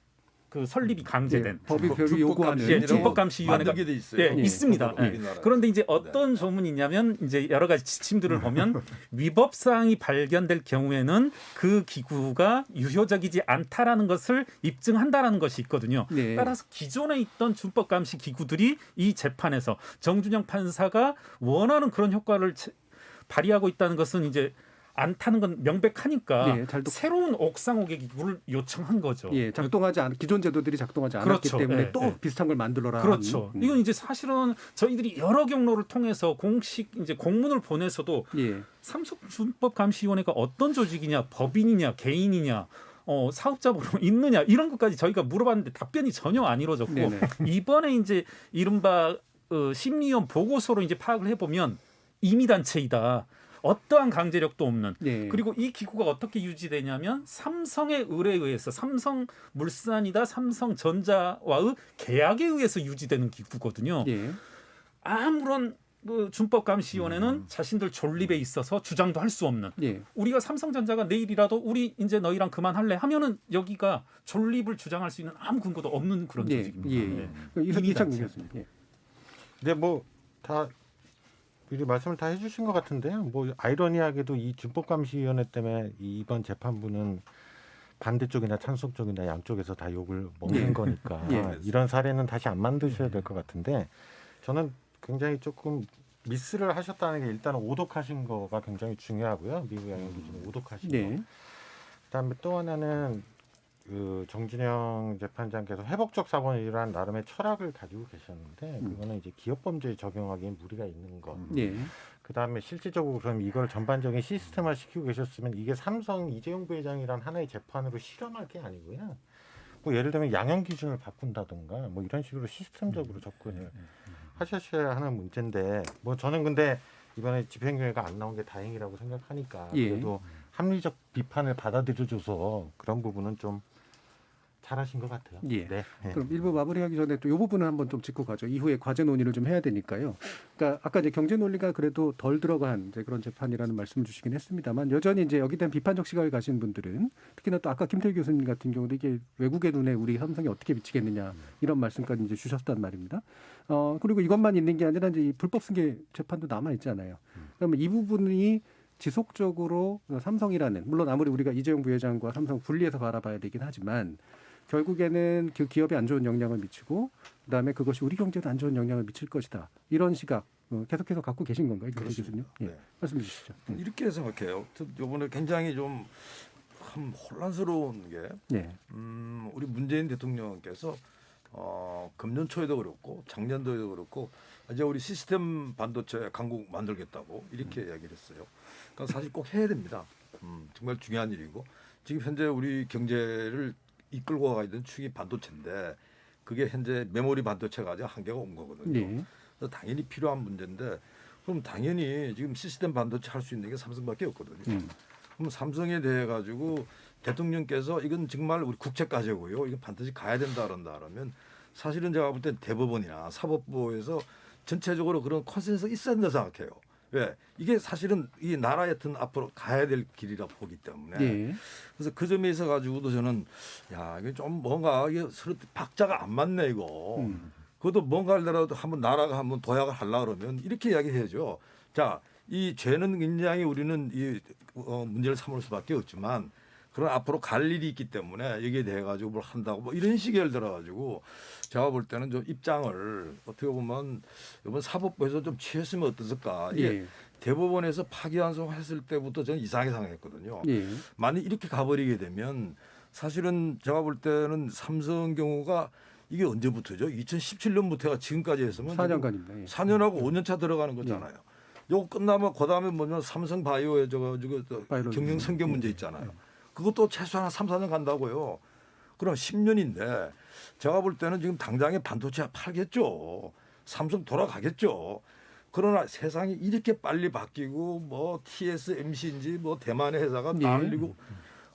그 설립이 강제된 법이 별로 요구하는 예, 준법감시위원회가 만들게 돼 있어요. 예, 있습니다. 예. 우리나라에. 그런데 이제 어떤 조문이 있냐면 이제 여러 가지 지침들을 보면 위법 사항이 발견될 경우에는 그 기구가 유효적이지 않다라는 것을 입증한다라는 것이 있거든요. 네. 따라서 기존에 있던 준법감시 기구들이 이 재판에서 정준영 판사가 원하는 그런 효과를 발휘하고 있다는 것은 이제 않다는 건 명백하니까 네, 새로운 옥상옥의 기구를 요청한 거죠. 예, 작동하지 않 기존 제도들이 작동하지 않았기 그렇죠. 때문에 예, 또 예. 비슷한 걸 만들어라. 그렇죠. 이건 이제 사실은 저희들이 여러 경로를 통해서 공식 이제 공문을 보내서도 예. 삼성준법감시위원회가 어떤 조직이냐, 법인이냐, 개인이냐, 사업자로 있느냐 이런 것까지 저희가 물어봤는데 답변이 전혀 안 이루어졌고 네네. 이번에 이제 이른바 심의위원 보고서로 이제 파악을 해보면 임의단체이다. 어떠한 강제력도 없는. 예. 그리고 이 기구가 어떻게 유지되냐면 삼성의 의뢰에 의해서 삼성물산이다 삼성전자와의 계약에 의해서 유지되는 기구거든요. 예. 아무런 그 준법감시위원회는 자신들 존립에 있어서 주장도 할 수 없는. 예. 우리가 삼성전자가 내일이라도 우리 이제 너희랑 그만할래 하면은 여기가 존립을 주장할 수 있는 아무 근거도 없는 그런 예. 조직입니다. 예. 네. 이상 얘기했습니다. 예. 근데 뭐 다 미리 말씀을 다 해주신 것 같은데요. 뭐 아이러니하게도 이 준법감시위원회 때문에 이번 재판부는 반대쪽이나 찬성 쪽이나 양쪽에서 다 욕을 먹는 예. 거니까 예. 이런 사례는 다시 안 만드셔야 될 것 같은데 저는 굉장히 조금 미스를 하셨다는 게 일단은 오독하신 거가 굉장히 중요하고요. 미국 양형 기준에 오독하신 네. 거. 그다음에 또 하나는 그 정진영 재판장께서 회복적 사본이라는 나름의 철학을 가지고 계셨는데 그거는 이제 기업 범죄에 적용하기엔 무리가 있는 거. 예. 그다음에 실질적으로 그럼 이걸 전반적인 시스템화 시키고 계셨으면 이게 삼성 이재용 부회장이란 하나의 재판으로 실현할 게 아니고요. 뭐 예를 들면 양형 기준을 바꾼다든가 뭐 이런 식으로 시스템적으로 접근을 하셨어야 하는 문제인데 뭐 저는 근데 이번에 집행유예가 안 나온 게 다행이라고 생각하니까 예. 그래도 합리적 비판을 받아들여줘서 그런 부분은 좀 잘하신 것 같아요. 예. 네. 그럼 일부 마무리하기 전에 또 이 부분을 한번 좀 짚고 가죠. 이후에 과제 논의를 좀 해야 되니까요. 그러니까 아까 이제 경제 논리가 그래도 덜 들어간 이제 그런 재판이라는 말씀을 주시긴 했습니다만 여전히 이제 여기에 대한 비판적 시각을 가진 분들은 특히나 또 아까 김태일 교수님 같은 경우도 이게 외국의 눈에 우리 삼성이 어떻게 비치겠느냐 이런 말씀까지 이제 주셨단 말입니다. 그리고 이것만 있는 게 아니라 이제 이 불법 승계 재판도 남아 있잖아요. 그러면 이 부분이 지속적으로 삼성이라는 물론 아무리 우리가 이재용 부회장과 삼성 분리해서 바라봐야 되긴 하지만 결국에는 그 기업에 안 좋은 영향을 미치고 그다음에 그것이 우리 경제에도 안 좋은 영향을 미칠 것이다. 이런 시각 계속해서 갖고 계신 건가요? 교수님? 예. 네. 말씀해 주시죠. 이렇게 생각해요. 이번에 굉장히 좀 혼란스러운 게 예. 우리 문재인 대통령께서 금년 초에도 그렇고 작년도에도 그렇고 이제 우리 시스템 반도체 강국 만들겠다고 이렇게 이야기를 했어요. 그러니까 사실 꼭 해야 됩니다. 정말 중요한 일이고 지금 현재 우리 경제를 이끌고 가야 되는 축이 반도체인데 그게 현재 메모리 반도체가 아직 한계가 온 거거든요. 예. 그래서 당연히 필요한 문제인데 그럼 당연히 지금 시스템 반도체 할 수 있는 게 삼성밖에 없거든요. 그럼 삼성에 대해 가지고 대통령께서 이건 정말 우리 국책 과제고요. 이건 반드시 가야 된다 그러면 사실은 제가 볼 때 대법원이나 사법부에서 전체적으로 그런 컨센서스가 있어야 된다 생각해요. 왜? 이게 사실은 이 나라의 어떤 앞으로 가야 될 길이라 보기 때문에 예. 그래서 그 점에 있어 가지고도 저는 야 이게 좀 뭔가 이게 서로 박자가 안 맞네 이거. 그것도 뭔가 하더라도 한번 나라가 한번 도약을 하려 그러면 이렇게 이야기해야죠. 자, 이 죄는 굉장히 우리는 이 문제를 삼을 수밖에 없지만 그런 앞으로 갈 일이 있기 때문에 여기에 대해 가지고 뭘 한다고 뭐 이런 식의 예를 들어 가지고 제가 볼 때는 좀 입장을 어떻게 보면 이번 사법부에서 좀 취했으면 어땠을까. 이게 예. 대법원에서 파기환송했을 때부터 저는 이상하게 생각했거든요. 예. 만약 이렇게 가버리게 되면 사실은 제가 볼 때는 삼성 경우가 이게 언제부터죠? 2017년부터가 지금까지 했으면 4년간입니다. 예. 4년하고 5년 차 들어가는 거잖아요. 요거 끝나면 그다음에 뭐냐 삼성 바이오에 저거 경영 성격 문제 있잖아요. 그것도 최소한 3, 4년 간다고요. 그럼 10년인데 제가 볼 때는 지금 당장에 반도체 팔겠죠. 삼성 돌아가겠죠. 그러나 세상이 이렇게 빨리 바뀌고 뭐 TSMC인지 뭐 대만의 회사가 날리고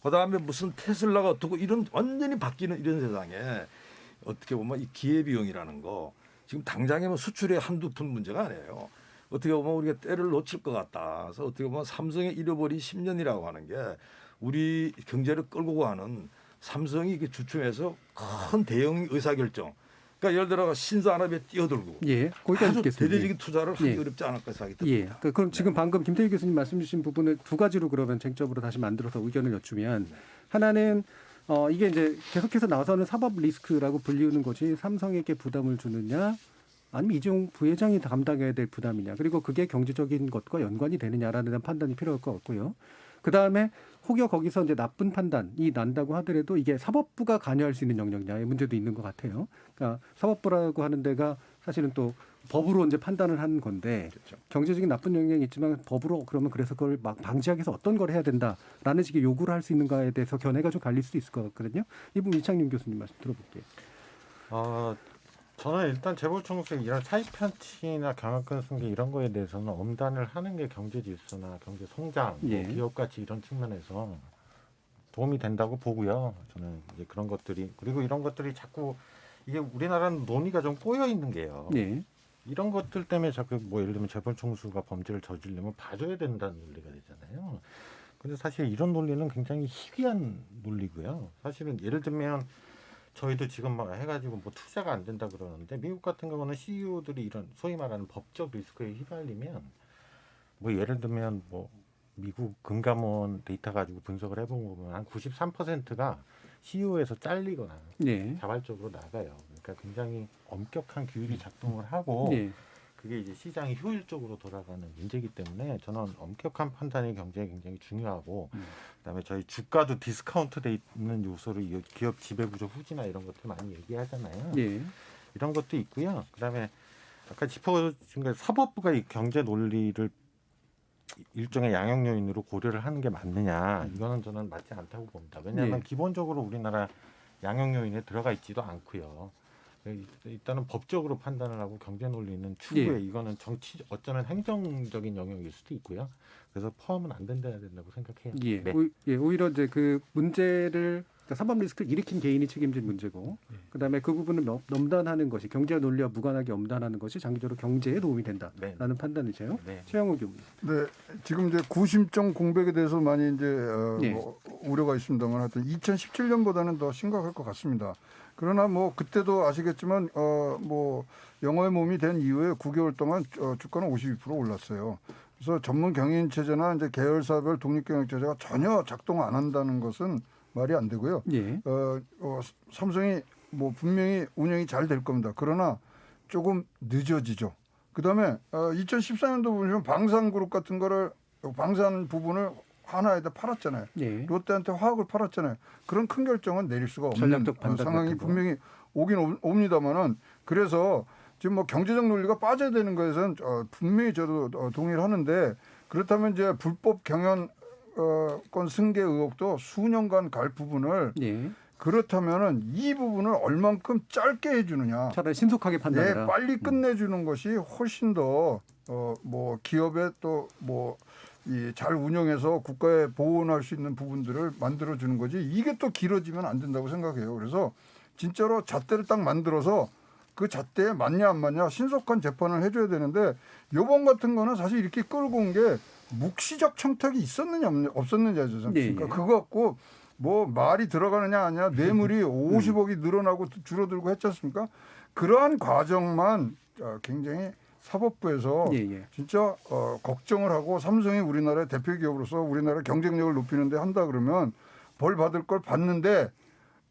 그다음에 무슨 테슬라가 어떻고 이런 완전히 바뀌는 이런 세상에 어떻게 보면 이 기회비용이라는 거 지금 당장에 뭐 수출에 한두 푼 문제가 아니에요. 어떻게 보면 우리가 때를 놓칠 것 같다. 그래서 어떻게 보면 삼성의 잃어버린 10년이라고 하는 게 우리 경제를 끌고 가는 삼성이 이게 주춤해서 큰 대형 의사결정. 그러니까 예를 들어 신사안압에 뛰어들고 예, 거기까지 아주 듣겠습니다. 대대적인 투자를 하기 예. 어렵지 않을까 생각이 예. 듭니다. 그럼 지금 방금 김태희 교수님 말씀 주신 부분을 두 가지로 그러면 쟁점으로 다시 만들어서 의견을 여쭈면 하나는 이게 이제 계속해서 나와서는 사법 리스크라고 불리우는 것이 삼성에게 부담을 주느냐 아니면 이재용 부회장이 담당해야 될 부담이냐 그리고 그게 경제적인 것과 연관이 되느냐라는 판단이 필요할 것 같고요. 그다음에 혹여 거기서 이제 나쁜 판단이 난다고 하더라도 이게 사법부가 관여할 수 있는 영역냐의 문제도 있는 것 같아요. 그러니까 사법부라고 하는 데가 사실은 또 법으로 이제 판단을 하는 건데 그렇죠. 경제적인 나쁜 영향이 있지만 법으로 그러면 그래서 그걸 막 방지하기 위해서 어떤 걸 해야 된다라는 식의 요구를 할 수 있는가에 대해서 견해가 좀 갈릴 수도 있을 것 같거든요. 이 부분 이창용 교수님 말씀 들어볼게요. 저는 일단 재벌총수 이런 사익 편취나 경영권 승계 이런 거에 대해서는 엄단을 하는 게 경제 질서나 경제 성장, 예. 뭐 기업 가치 이런 측면에서 도움이 된다고 보고요. 저는 이제 그런 것들이 그리고 이런 것들이 자꾸 이게 우리나라는 논의가 좀 꼬여 있는 게요. 예. 이런 것들 때문에 자꾸 뭐 예를 들면 재벌총수가 범죄를 저지르면 봐줘야 된다는 논리가 되잖아요. 근데 사실 이런 논리는 굉장히 희귀한 논리고요. 사실은 예를 들면 저희도 지금 막 해가지고 뭐 투자가 안 된다 그러는데 미국 같은 경우는 CEO들이 이런 소위 말하는 법적 리스크에 휘말리면 뭐 예를 들면 뭐 미국 금감원 데이터 가지고 분석을 해보면 한 93%가 CEO에서 잘리거나 예. 자발적으로 나가요. 그러니까 굉장히 엄격한 규율이 작동을 하고 예. 그게 이제 시장이 효율적으로 돌아가는 문제이기 때문에 저는 엄격한 판단이 경제에 굉장히 중요하고 그다음에 저희 주가도 디스카운트돼 있는 요소를 기업 지배구조 후진화 이런 것들 많이 얘기하잖아요. 예. 이런 것도 있고요. 그다음에 아까 짚어준 게 사법부가 이 경제 논리를 일종의 양형 요인으로 고려를 하는 게 맞느냐 이거는 저는 맞지 않다고 봅니다. 왜냐하면 네. 기본적으로 우리나라 양형 요인에 들어가 있지도 않고요. 일단은 법적으로 판단을 하고 경제 논리는 추후에 예. 이거는 어쩌면 행정적인 영역일 수도 있고요. 그래서 포함은 안 된다고 생각해요. 예. 네. 오히려 이제 그 문제를 그러니까 사법 리스크를 일으킨 개인이 책임진 문제고 그다음에 그 부분을 넘단하는 것이 경제 논리와 무관하게 엄단하는 것이 장기적으로 경제에 도움이 된다라는 판단이세요. 네. 최영호 교수. 네, 지금 이제 구심점 공백에 대해서 많이 이제 예. 뭐 우려가 있습니다만 하여튼 2017년보다는 더 심각할 것 같습니다. 그러나 뭐 그때도 아시겠지만 뭐 영어의 몸이 된 이후에 9개월 동안 주가는 52% 올랐어요. 그래서 전문 경영 체제나 이제 계열사별 독립 경영 체제가 전혀 작동 안 한다는 것은 말이 안 되고요. 예. 삼성이 뭐 분명히 운영이 잘 될 겁니다. 그러나 조금 늦어지죠. 그다음에 2014년도 보면 방산그룹 같은 거를 방산 부분을 하나에다 팔았잖아요. 예. 롯데한테 화학을 팔았잖아요. 그런 큰 결정은 내릴 수가 없는 전략적 판단 상황이 같은 거. 분명히 오긴 옵니다만은 그래서 지금 뭐 경제적 논리가 빠져야 되는 것에선 분명히 저도 동의를 하는데 그렇다면 이제 불법 경영권 승계 의혹도 수년간 갈 부분을 예. 그렇다면은 이 부분을 얼만큼 짧게 해주느냐. 차라리 신속하게 판단해라. 빨리 끝내주는 것이 훨씬 더 뭐 기업에 또 뭐 이 잘 운영해서 국가에 보온할 수 있는 부분들을 만들어 주는 거지. 이게 또 길어지면 안 된다고 생각해요. 그래서 진짜로 잣대를 딱 만들어서 그 잣대에 맞냐 안 맞냐 신속한 재판을 해줘야 되는데 요번 같은 거는 사실 이렇게 끌고 온 게 묵시적 청탁이 있었느냐 없었느냐죠. 네. 그러니까 그거 갖고 뭐 말이 들어가느냐 아니냐 뇌물이 50억이 늘어나고 줄어들고 했지 않습니까? 그러한 과정만 굉장히 사법부에서 진짜 걱정을 하고 삼성이 우리나라의 대표 기업으로서 우리나라 경쟁력을 높이는 데 한다 그러면 벌 받을 걸 받는데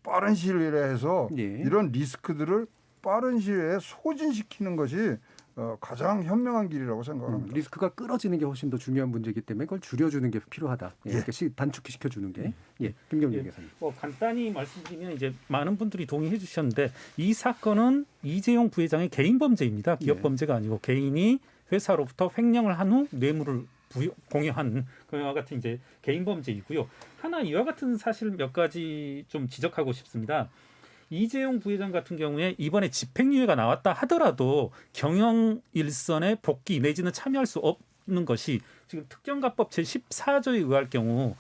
빠른 시일에 해서 이런 리스크들을 빠른 시일에 소진시키는 것이 가장 현명한 길이라고 생각합니다. 리스크가 끌어지는 게 훨씬 더 중요한 문제이기 때문에 그걸 줄여주는 게 필요하다. 이렇게 단축시켜주는 게. 김경림 교사님. 뭐 간단히 말씀드리면 이제 많은 분들이 동의해 주셨는데 이 사건은 이재용 부회장의 개인 범죄입니다. 기업 범죄가 아니고 개인이 회사로부터 횡령을 한 후 뇌물을 공유한 그와 같은 이제 개인 범죄이고요. 하나 이와 같은 사실 몇 가지 좀 지적하고 싶습니다. 이재용 부회장 같은 경우에 이번에 집행유예가 나왔다 하더라도 경영 일선에 복귀 내지는 참여할 수 없는 것이 지금 특경가법 제14조에 의할 경우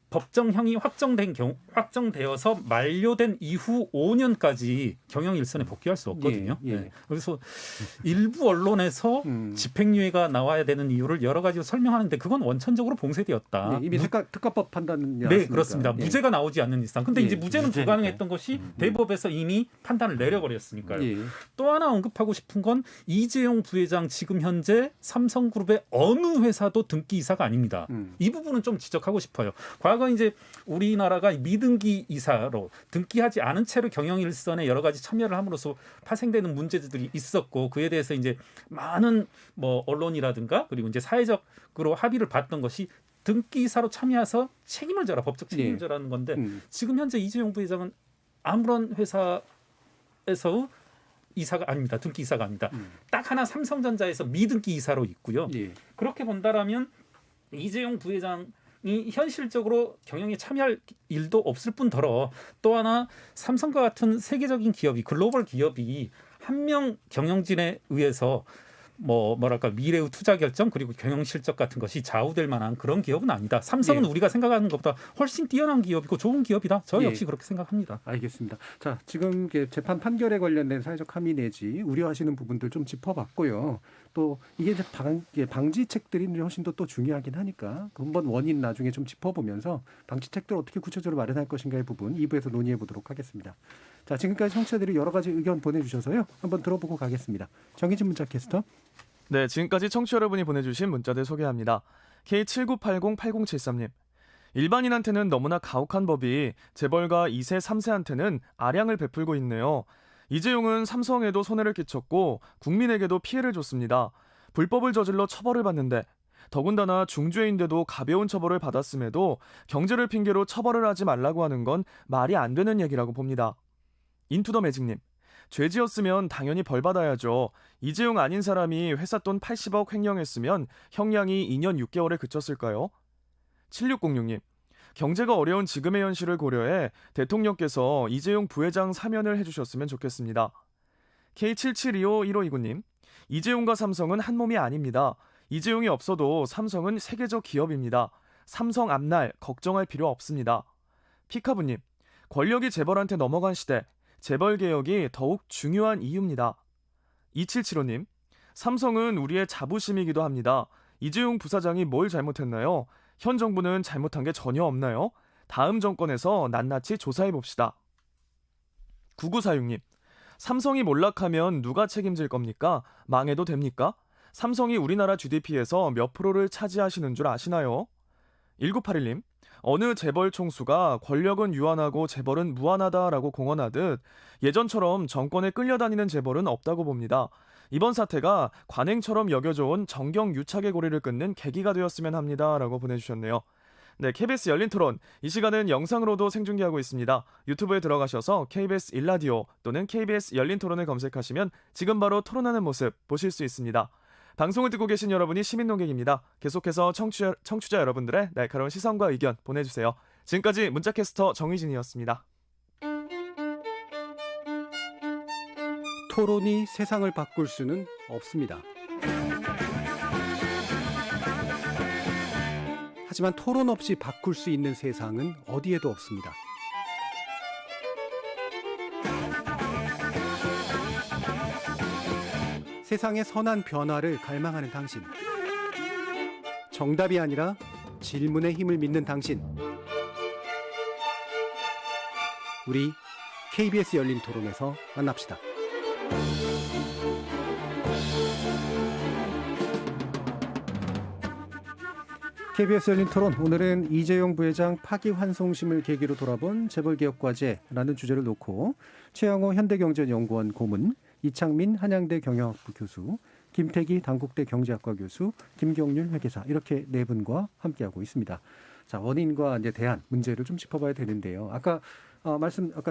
법정형이 확정되어서 만료된 이후 5년까지 경영 일선에 복귀할 수 없거든요. 그래서 일부 언론에서 집행유예가 나와야 되는 이유를 여러 가지로 설명하는데 그건 원천적으로 봉쇄되었다. 이미 특가법 판단이 네, 그렇습니다. 무죄가 나오지 않는 이상. 근데 이제 무죄는 불가능했던 것이 대법에서 이미 판단을 내려버렸으니까요. 또 하나 언급하고 싶은 건 이재용 부회장 지금 현재 삼성그룹의 어느 회사도 등기 이사가 아닙니다. 이 부분은 좀 지적하고 싶어요. 과거 이제 우리나라가 미등기 이사로 등기하지 않은 채로 경영 일선에 여러 가지 참여를 함으로써 파생되는 문제들이 있었고 그에 대해서 이제 많은 뭐 언론이라든가 그리고 이제 사회적으로 합의를 봤던 것이 등기 이사로 참여해서 책임을 져라 법적 책임을 져라는 건데 지금 현재 이재용 부회장은 아무런 회사에서 이사가 아닙니다. 등기 이사가 아닙니다. 딱 하나 삼성전자에서 미등기 이사로 있고요. 그렇게 본다라면 이재용 부회장 이 현실적으로 경영에 참여할 일도 없을 뿐더러 또 하나 삼성과 같은 세계적인 기업이 글로벌 기업이 한 명 경영진에 의해서 뭐랄까 미래의 투자 결정 그리고 경영 실적 같은 것이 좌우될 만한 그런 기업은 아니다. 삼성은 우리가 생각하는 것보다 훨씬 뛰어난 기업이고 좋은 기업이다. 저 역시 그렇게 생각합니다. 알겠습니다. 자, 지금 재판 판결에 관련된 사회적 함의 내지 우려하시는 부분들 좀 짚어봤고요. 또 이게 방지책들이 훨씬 더 또 중요하긴 하니까 한번 원인 나중에 좀 짚어보면서 방지책들 어떻게 구체적으로 마련할 것인가의 부분 2부에서 논의해 보도록 하겠습니다. 자, 지금까지 청취자들이 여러 가지 의견 보내주셔서요. 한번 들어보고 가겠습니다. 정의진 문자 캐스터. 네, 지금까지 청취자 여러분이 보내주신 문자들 소개합니다. K79808073님. 일반인한테는 너무나 가혹한 법이 재벌가 2세, 3세한테는 아량을 베풀고 있네요. 이재용은 삼성에도 손해를 끼쳤고 국민에게도 피해를 줬습니다. 불법을 저질러 처벌을 받는데 더군다나 중죄인데도 가벼운 처벌을 받았음에도 경제를 핑계로 처벌을 하지 말라고 하는 건 말이 안 되는 얘기라고 봅니다. 인투더 매직님. 죄 지었으면 당연히 벌 받아야죠. 이재용 아닌 사람이 회사 돈 80억 횡령했으면 형량이 2년 6개월에 그쳤을까요? 7606님. 경제가 어려운 지금의 현실을 고려해 대통령께서 이재용 부회장 사면을 해주셨으면 좋겠습니다. K77251529님. 이재용과 삼성은 한 몸이 아닙니다. 이재용이 없어도 삼성은 세계적 기업입니다. 삼성 앞날 걱정할 필요 없습니다. 피카부님. 권력이 재벌한테 넘어간 시대. 재벌개혁이 더욱 중요한 이유입니다. 2775님. 삼성은 우리의 자부심이기도 합니다. 이재용 부사장이 뭘 잘못했나요? 현 정부는 잘못한 게 전혀 없나요? 다음 정권에서 낱낱이 조사해봅시다. 9946님. 삼성이 몰락하면 누가 책임질 겁니까? 망해도 됩니까? 삼성이 우리나라 GDP에서 몇 프로를 차지하시는 줄 아시나요? 1981님. 어느 재벌 총수가 권력은 유한하고 재벌은 무한하다라고 공언하듯 예전처럼 정권에 끌려다니는 재벌은 없다고 봅니다. 이번 사태가 관행처럼 여겨져 온 정경유착의 고리를 끊는 계기가 되었으면 합니다라고 보내주셨네요. 네, KBS 열린 토론. 이 시간은 영상으로도 생중계하고 있습니다. 유튜브에 들어가셔서 KBS 일라디오 또는 KBS 열린 토론을 검색하시면 지금 바로 토론하는 모습 보실 수 있습니다. 방송을 듣고 계신 여러분이 시민 농객입니다. 계속해서 청취자 여러분들의 날카로운 시선과 의견 보내주세요. 지금까지 문자캐스터 정희진이었습니다. 토론이 세상을 바꿀 수는 없습니다. 하지만 토론 없이 바꿀 수 있는 세상은 어디에도 없습니다. 세상의 선한 변화를 갈망하는 당신. 정답이 아니라 질문의 힘을 믿는 당신. 우리 KBS 열린 토론에서 만납시다. KBS 열린 토론, 오늘은 이재용 부회장 파기환송심을 계기로 돌아본 재벌개혁과제라는 주제를 놓고 최영호 현대경제연구원 고문, 이창민 한양대 경영학부 교수, 김태기 단국대 경제학과 교수, 김경률 회계사, 이렇게 네 분과 함께하고 있습니다. 자, 원인과 이제 대안, 문제를 좀 짚어봐야 되는데요. 아까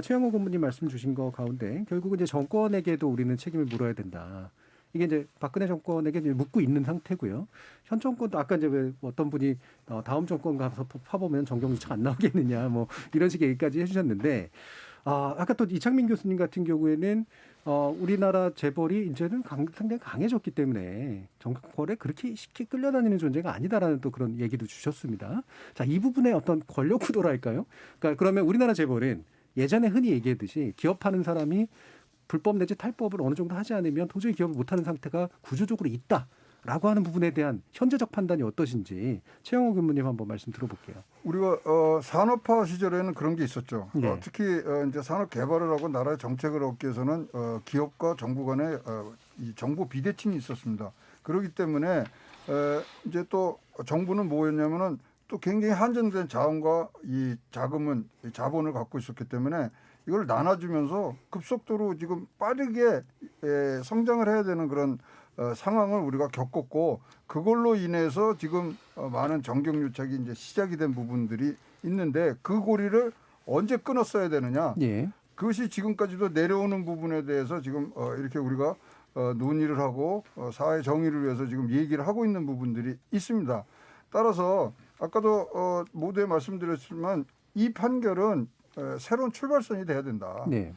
최영호 고문님 말씀 주신 거 가운데 결국은 이제 정권에게도 우리는 책임을 물어야 된다. 이게 이제 박근혜 정권에게 이제 묻고 있는 상태고요. 현 정권도 아까 이제 왜 어떤 분이 다음 정권 가서 파보면 정경유착 안 나오겠느냐, 뭐 이런 식의 얘기까지 해주셨는데, 아까 또 이창민 교수님 같은 경우에는 우리나라 재벌이 이제는 상당히 강해졌기 때문에 정권에 그렇게 쉽게 끌려다니는 존재가 아니다라는 또 그런 얘기도 주셨습니다. 자, 이 부분의 어떤 권력 구도랄까요? 그러니까 그러면 우리나라 재벌은 예전에 흔히 얘기했듯이 기업하는 사람이 불법 내지 탈법을 어느 정도 하지 않으면 도저히 기업을 못하는 상태가 구조적으로 있다라고 하는 부분에 대한 현재적 판단이 어떠신지 최영호 교수님 한번 말씀 들어볼게요. 우리가 산업화 시절에는 그런 게 있었죠. 네. 특히 이제 산업 개발을 하고 나라의 정책을 얻기 위해서는 기업과 정부 간에 이 정보 비대칭이 있었습니다. 그렇기 때문에 이제 또 정부는 뭐였냐면은 또 굉장히 한정된 자원과 이 자본을 갖고 있었기 때문에 이걸 나눠주면서 급속도로 지금 빠르게 성장을 해야 되는 그런 상황을 우리가 겪었고, 그걸로 인해서 지금 많은 정경유착이 이제 시작이 된 부분들이 있는데, 그 고리를 언제 끊었어야 되느냐. 예. 그것이 지금까지도 내려오는 부분에 대해서 지금 이렇게 우리가 논의를 하고 사회 정의를 위해서 지금 얘기를 하고 있는 부분들이 있습니다. 따라서 아까도 모두에 말씀드렸지만 이 판결은 새로운 출발선이 돼야 된다. 네.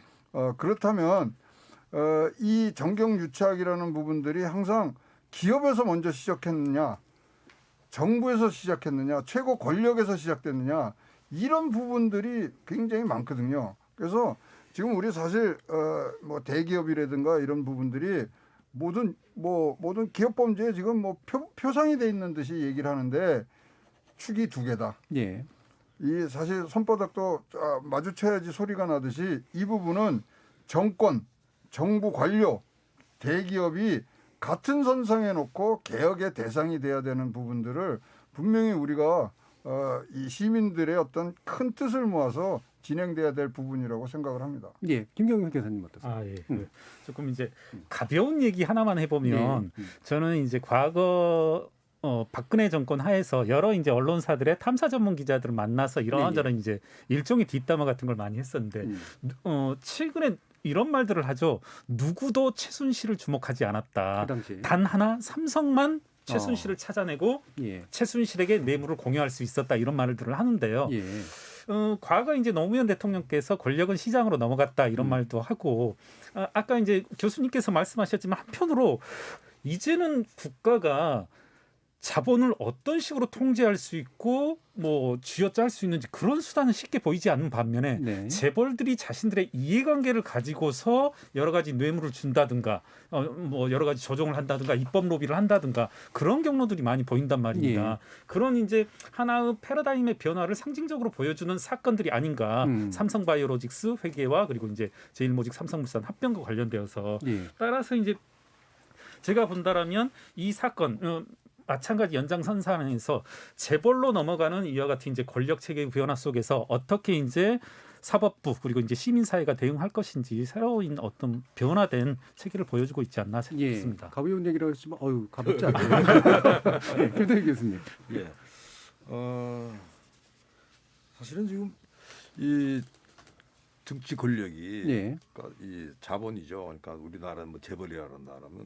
그렇다면 이 정경유착이라는 부분들이 항상 기업에서 먼저 시작했느냐, 정부에서 시작했느냐, 최고 권력에서 시작됐느냐, 이런 부분들이 굉장히 많거든요. 그래서 지금 우리 사실 뭐 대기업이라든가 이런 부분들이 모든 기업 범죄에 지금 뭐 표상이 돼 있는 듯이 얘기를 하는데 축이 두 개다. 예. 이 사실 손바닥도 마주쳐야지 소리가 나듯이 이 부분은 정권, 정부 관료, 대기업이 같은 선상에 놓고 개혁의 대상이 돼야 되는 부분들을 분명히 우리가 이 시민들의 어떤 큰 뜻을 모아서 진행돼야 될 부분이라고 생각을 합니다. 예, 김경률 교수님 어떠세요? 예. 조금 이제 가벼운 얘기 하나만 해보면 저는 이제 과거 박근혜 정권 하에서 여러 이제 언론사들의 탐사 전문 기자들을 만나서 이런저런 이제 일종의 뒷담화 같은 걸 많이 했었는데 최근에 이런 말들을 하죠. 누구도 최순실을 주목하지 않았다. 단 하나 삼성만 최순실을 찾아내고 최순실에게 뇌물을 공유할 수 있었다. 이런 말들을 하는데요. 과거 이제 노무현 대통령께서 권력은 시장으로 넘어갔다 이런 말도 하고 아까 이제 교수님께서 말씀하셨지만 한편으로 이제는 국가가 자본을 어떤 식으로 통제할 수 있고 뭐 쥐어짤 수 있는지 그런 수단은 쉽게 보이지 않는 반면에 재벌들이 자신들의 이해관계를 가지고서 여러 가지 뇌물을 준다든가 뭐 여러 가지 조정을 한다든가 입법 로비를 한다든가 그런 경로들이 많이 보인단 말입니다. 그런 이제 하나의 패러다임의 변화를 상징적으로 보여주는 사건들이 아닌가. 삼성바이오로직스 회계와 그리고 이제 제일모직 삼성물산 합병과 관련되어서 따라서 이제 제가 본다라면 이 사건 마찬가지 연장선상에서 재벌로 넘어가는 이와 같은 이제 권력 체계 변화 속에서 어떻게 이제 사법부 그리고 이제 시민사회가 대응할 것인지 새로운 어떤 변화된 체계를 보여주고 있지 않나 싶습니다. 가벼운 얘기라고 했지만 가볍지 않네요. 김동희 교수님. 예. 사실은 지금 이 정치 권력이 그러니까 이 자본이죠. 그러니까 우리나라 뭐 재벌이라는 나라면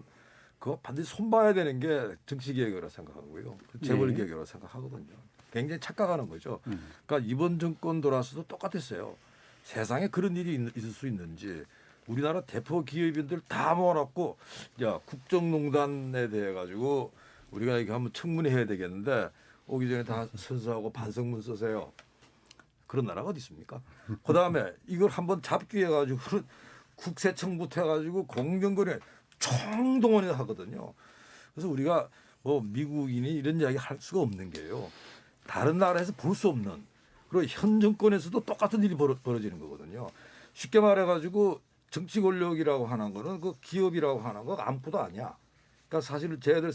그거 반드시 손봐야 되는 게 정치 개혁이라고 생각하고요. 재벌 개혁이라고 생각하거든요. 굉장히 착각하는 거죠. 그러니까 이번 정권 돌아서도 똑같았어요. 세상에 그런 일이 있을 수 있는지 우리나라 대표 기업인들 다 모아놓고 야 국정농단에 대해 가지고 우리가 이거 한번 청문회해야 되겠는데 오기 전에 다 선서하고 반성문 쓰세요. 그런 나라가 어디 있습니까? 그다음에 이걸 한번 잡기 해가지고 국세청부터 해가지고 공정거래 총동원을 하거든요. 그래서 우리가 뭐 미국인이 이런 이야기 할 수가 없는 게요. 다른 나라에서 볼 수 없는 그리고 현 정권에서도 똑같은 일이 벌어지는 거거든요. 쉽게 말해가지고 정치 권력이라고 하는 거는 그 기업이라고 하는 거 아무것도 아니야. 그러니까 사실은 쟤들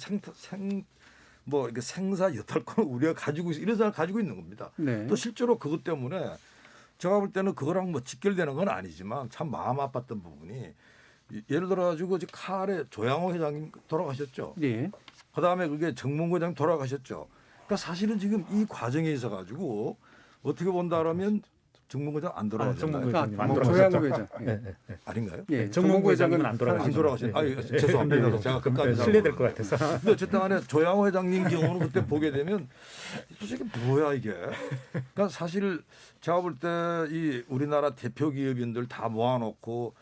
뭐 이렇게 생사 여탈권을 우리가 가지고 이런 사람을 가지고 있는 겁니다. 또 실제로 그것 때문에 제가 볼 때는 그거랑 뭐 직결되는 건 아니지만 참 마음 아팠던 부분이 예를 들어 가지고 칼에 조양호 회장님 돌아가셨죠. 그다음에 그게 정몽구 회장 돌아가셨죠. 그러니까 사실은 지금 이 과정에 있어 가지고 어떻게 본다라면 정몽구 회장 안 돌아가셨나요? 조양호 회장 아닌가요? 정몽구 회장은 안 돌아가셨죠. 죄송합니다. 제가 끝까지 실례될 것 같아서. 근데 어쨌든 간에 조양호 회장님 경우는 그때 보게 되면 솔직히 뭐야 이게. 그러니까 사실 제가 볼 때 이 우리나라 대표 기업인들 다 모아놓고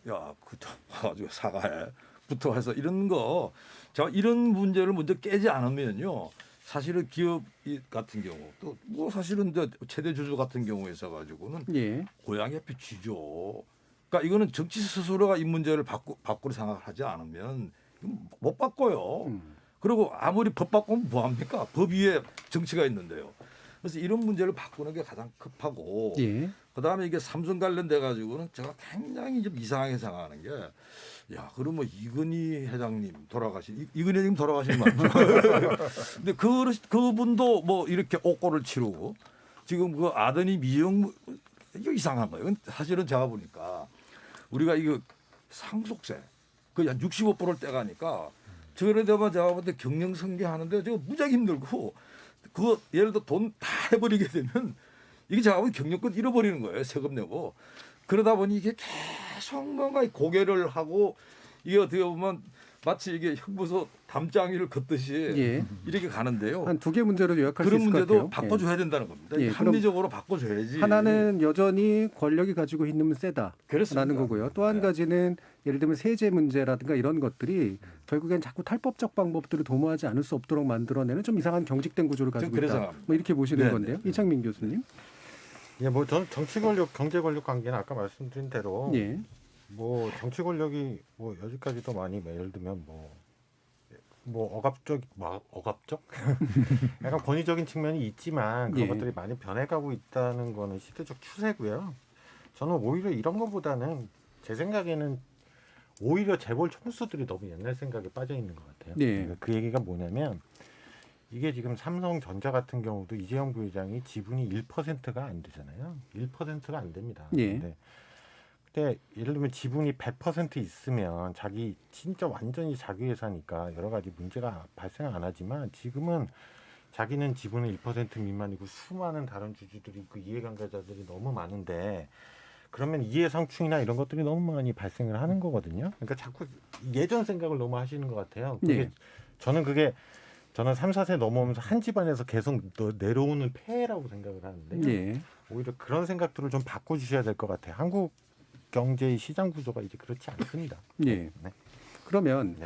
야, 그또 와가지고 사과해. 부터 해서 이런 거, 제가 이런 문제를 먼저 깨지 않으면요. 사실은 기업 같은 경우 또 뭐 사실은 최대 주주 같은 경우에 있어가지고는 고양이 앞에 쥐죠. 그러니까 이거는 정치 스스로가 이 문제를 바꾸려 생각하지 않으면 못 바꿔요. 그리고 아무리 법 바꾸면 뭐 합니까? 법 위에 정치가 있는데요. 그래서 이런 문제를 바꾸는 게 가장 급하고 그다음에 이게 삼성 관련돼 가지고는 제가 굉장히 좀 이상하게 생각하는 게 야, 그럼 뭐 이건희 회장님 이건희 회장님 돌아가신 맞죠? 근데 그분도 뭐 이렇게 옥고를 치르고 지금 그 아드님 이거 이상한 거예요. 사실은 제가 보니까 우리가 이거 상속세 거의 한 65%를 떼가니까 저래 되면 제가 볼 때 경영 승계하는데 저거 무지하게 힘들고 그거 예를 들어 돈 다 해버리게 되면 이게 제가 보면 경영권 잃어버리는 거예요. 세금 내고. 그러다 보니 이게 계속 뭔가 고개를 하고 이게 어떻게 보면 마치 이게 형부소 담장이를 걷듯이 이렇게 가는데요. 한 두 개 문제로 요약할 수 있을 것 같아요. 그런 문제도 바꿔줘야 된다는 겁니다. 합리적으로 바꿔줘야지. 하나는 여전히 권력이 가지고 있는 힘은 세다라는 거고요. 또 한 가지는 예를 들면 세제 문제라든가 이런 것들이 결국엔 자꾸 탈법적 방법들을 도모하지 않을 수 없도록 만들어내는 좀 이상한 경직된 구조를 가지고 있다. 뭐 이렇게 보시는 건데요. 이창민 교수님. 예, 뭐 저는 정치 권력, 경제 권력 관계는 아까 말씀드린 대로 뭐 정치 권력이 뭐 여기까지도 많이 예를 들면 뭐 억압적 약간 권위적인 측면이 있지만 그런 것들이 많이 변해가고 있다는 거는 시대적 추세고요. 저는 오히려 이런 것보다는 제 생각에는 오히려 재벌 총수들이 너무 옛날 생각에 빠져 있는 것 같아요. 그러니까 그 얘기가 뭐냐면 이게 지금 삼성전자 같은 경우도 이재용 부회장이 지분이 1%가 안 되잖아요. 1%가 안 됩니다. 근데 예를 들면 지분이 100% 있으면 진짜 완전히 자기 회사니까 여러 가지 문제가 발생 안 하지만 지금은 자기는 지분은 1% 미만이고 수많은 다른 주주들이 그 이해관계자들이 너무 많은데 그러면 이해상충이나 이런 것들이 너무 많이 발생을 하는 거거든요. 그러니까 자꾸 예전 생각을 너무 하시는 것 같아요. 저는 3, 4세 넘어오면서 한 집안에서 계속 내려오는 폐해라고 생각을 하는데 오히려 그런 생각들을 좀 바꿔주셔야 될 것 같아요. 한국 경제의 시장 구조가 이제 그렇지 않습니다. 그러면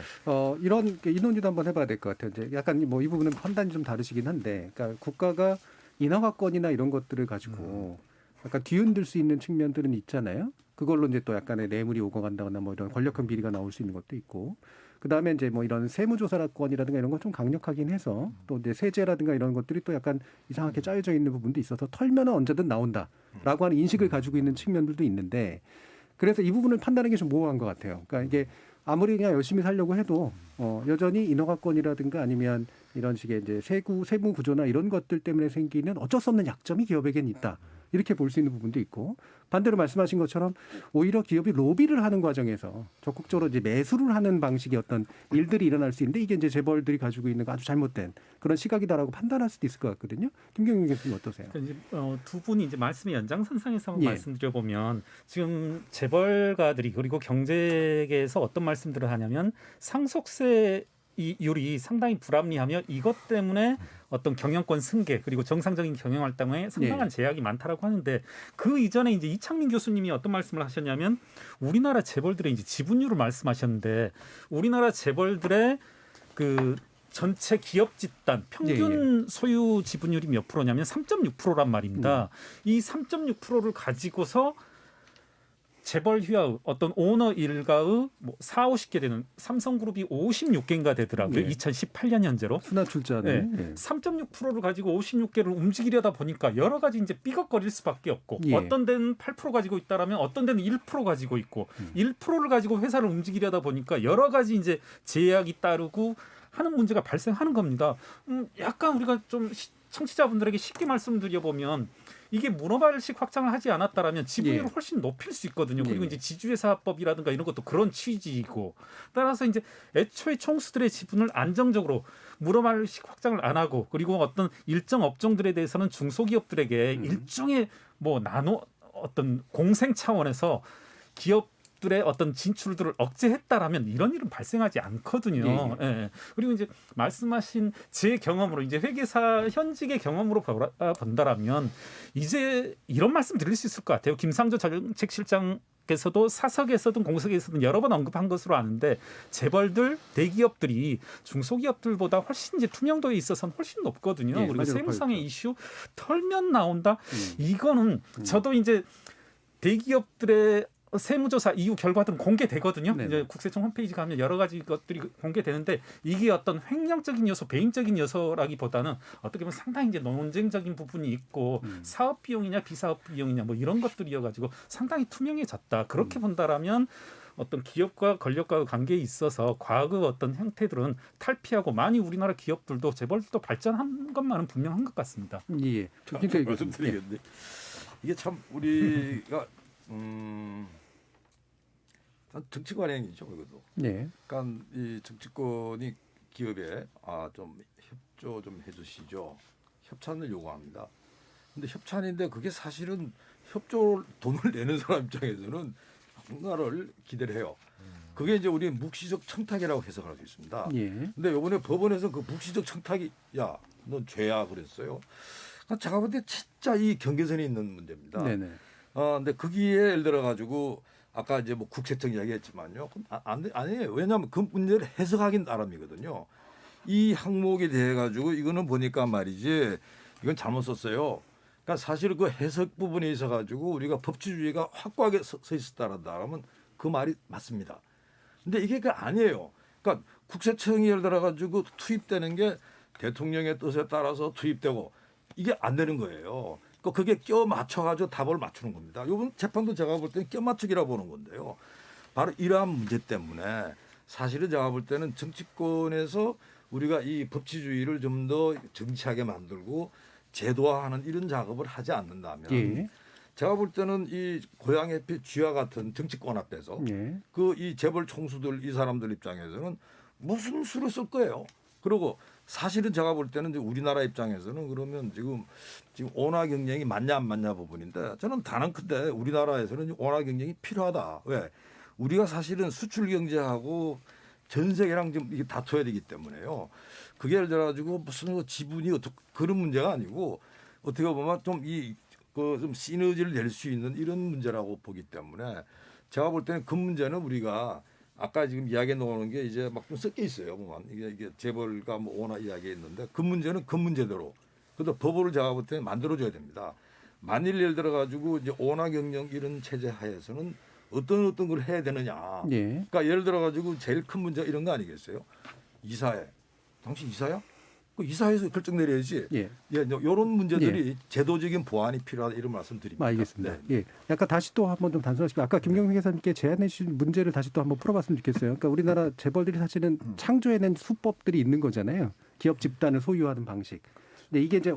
이런 인원유도 한번 해봐야 될 것 같아요. 이제 약간 뭐 이 부분은 판단이 좀 다르시긴 한데, 그러니까 국가가 인허가권이나 이런 것들을 가지고 약간 뒤흔들 수 있는 측면들은 있잖아요. 그걸로 이제 또 약간의 뇌물이 오고 간다거나 뭐 이런 권력형 비리가 나올 수 있는 것도 있고. 그 다음에 이제 뭐 이런 세무조사권이라든가 이런 건 좀 강력하긴 해서 또 이제 세제라든가 이런 것들이 또 약간 이상하게 짜여져 있는 부분도 있어서 털면은 언제든 나온다라고 하는 인식을 가지고 있는 측면들도 있는데 그래서 이 부분을 판단하는 게 좀 모호한 것 같아요. 그러니까 이게 아무리 그냥 열심히 살려고 해도 여전히 인허가권이라든가 아니면 이런 식의 이제 세무 구조나 이런 것들 때문에 생기는 어쩔 수 없는 약점이 기업에겐 있다. 이렇게 볼 수 있는 부분도 있고 반대로 말씀하신 것처럼 오히려 기업이 로비를 하는 과정에서 적극적으로 이제 매수를 하는 방식의 어떤 일들이 일어날 수 있는데 이게 이제 재벌들이 가지고 있는 아주 잘못된 그런 시각이다라고 판단할 수도 있을 것 같거든요. 김경민 교수님 어떠세요? 그러니까 이제 두 분이 이제 말씀의 연장선상에서 예. 말씀드려 보면 지금 재벌가들이 그리고 경제계에서 어떤 말씀들을 하냐면 상속세 이율이 상당히 불합리하며 이것 때문에 어떤 경영권 승계 그리고 정상적인 경영 활동에 상당한 제약이 많다라고 하는데 그 이전에 이제 이창민 교수님이 어떤 말씀을 하셨냐면 우리나라 재벌들의 이제 지분율을 말씀하셨는데 우리나라 재벌들의 그 전체 기업 집단 평균 소유 지분율이 몇 프로냐면 3.6%란 말입니다. 이 3.6%를 가지고서 재벌 휴하의 어떤 오너 일가의 뭐 50개 되는 삼성그룹이 56개인가 되더라고요. 2018년 현재로. 순환 출자는. 네. 3.6%를 가지고 56개를 움직이려다 보니까 여러 가지 이제 삐걱거릴 수밖에 없고 어떤 데는 8% 가지고 있다라면 어떤 데는 1% 가지고 있고 1%를 가지고 회사를 움직이려다 보니까 여러 가지 이제 제약이 따르고 하는 문제가 발생하는 겁니다. 약간 우리가 좀 청취자분들에게 쉽게 말씀드려보면 이게 문어발식 확장을 하지 않았다라면 지분율을 훨씬 높일 수 있거든요. 그리고 이제 지주회사법이라든가 이런 것도 그런 취지이고 따라서 이제 애초에 총수들의 지분을 안정적으로 문어발식 확장을 안 하고 그리고 어떤 일정 업종들에 대해서는 중소기업들에게 일종의 뭐 나눠 어떤 공생 차원에서 기업들의 어떤 진출들을 억제했다라면 이런 일은 발생하지 않거든요. 그리고 이제 말씀하신 제 경험으로 이제 회계사 현직의 경험으로 본다라면 이제 이런 말씀 드릴 수 있을 것 같아요. 김상조 정책실장께서도 사석에서든 공석에서든 여러 번 언급한 것으로 아는데 재벌들 대기업들이 중소기업들보다 훨씬 이제 투명도에 있어서는 훨씬 높거든요. 그리고 세무상의 이슈 털면 나온다. 이거는 저도 이제 대기업들의 세무조사 이후 결과들은 공개되거든요. 이제 국세청 홈페이지 가면 여러 가지 것들이 공개되는데 이게 어떤 횡령적인 요소, 배임적인 요소라기보다는 어떻게 보면 상당히 이제 논쟁적인 부분이 있고 사업 비용이냐 비사업 비용이냐 뭐 이런 것들이어가지고 상당히 투명해졌다. 그렇게 본다라면 어떤 기업과 권력과의 관계에 있어서 과거의 어떤 형태들은 탈피하고 많이 우리나라 기업들도 재벌들도 발전한 것만은 분명한 것 같습니다. 예. 말씀드리겠는데 이게 참 우리가 정치 관행이죠, 이것도. 그러니까 이 정치권이 기업에 좀 협조 좀 해주시죠. 협찬을 요구합니다. 근데 협찬인데 그게 사실은 협조 돈을 내는 사람 입장에서는 뭔가를 기대를 해요. 그게 이제 우리 묵시적 청탁이라고 해석할 수 있습니다. 근데 이번에 법원에서 그 묵시적 청탁이 야, 넌 죄야 그랬어요. 그러니까 제가 볼 때 진짜 이 경계선에 있는 문제입니다. 근데 거기에 예를 들어 가지고 아까 이제 뭐 국세청 이야기했지만요. 아니에요. 왜냐하면 그 문제를 해석하긴 나름이거든요. 이 항목에 대해 가지고 이거는 보니까 말이지 이건 잘못 썼어요. 그러니까 사실 그 해석 부분에 있어 가지고 우리가 법치주의가 확고하게 서 있었다라면 그 말이 맞습니다. 근데 이게 그 아니에요. 그러니까 국세청이 예를 들어 가지고 투입되는 게 대통령의 뜻에 따라서 투입되고 이게 안 되는 거예요. 그게 껴 맞춰가지고 답을 맞추는 겁니다. 이번 재판도 제가 볼 때는 껴 맞추기라고 보는 건데요. 바로 이러한 문제 때문에 사실은 제가 볼 때는 정치권에서 우리가 이 법치주의를 좀 더 정치하게 만들고 제도화하는 이런 작업을 하지 않는다면 제가 볼 때는 이 고향의 쥐와 같은 정치권 앞에서 그 이 재벌 총수들 이 사람들 입장에서는 무슨 수를 쓸 거예요. 그리고 사실은 제가 볼 때는 이제 우리나라 입장에서는 그러면 지금 원화 경쟁이 맞냐 안 맞냐 부분인데 저는 단언컨대 우리나라에서는 원화 경쟁이 필요하다. 왜? 우리가 사실은 수출 경제하고 전 세계랑 지금 이게 다퉈야 되기 때문에요. 그게 예를 들어 가지고 무슨 지분이 그런 문제가 아니고 어떻게 보면 좀 좀 시너지를 낼 수 있는 이런 문제라고 보기 때문에 제가 볼 때는 그 문제는 우리가 아까 지금 이야기해 놓은 게 이제 막 좀 섞여 있어요. 보면 이게 재벌과 뭐 원화 이야기했는데 그 문제는 그 문제대로 그래도 법을 제가 볼 때는 만들어줘야 됩니다. 만일 예를 들어 가지고 이제 원화 경영 이런 체제 하에서는 어떤 걸 해야 되느냐. 그러니까 예를 들어 가지고 제일 큰 문제 이런 거 아니겠어요? 이사회. 당신 이사야? 그 이사회에서 결정 내려야지. 이런 문제들이 제도적인 보완이 필요하다 이런 말씀드립니다. 알겠습니다. 약간 다시 또 한번 좀 단순하시고 아까 김경민 회장님께 제안해 주신 문제를 다시 또 한번 풀어봤으면 좋겠어요. 그러니까 우리나라 재벌들이 사실은 창조해낸 수법들이 있는 거잖아요. 기업 집단을 소유하는 방식. 근데 이게 이제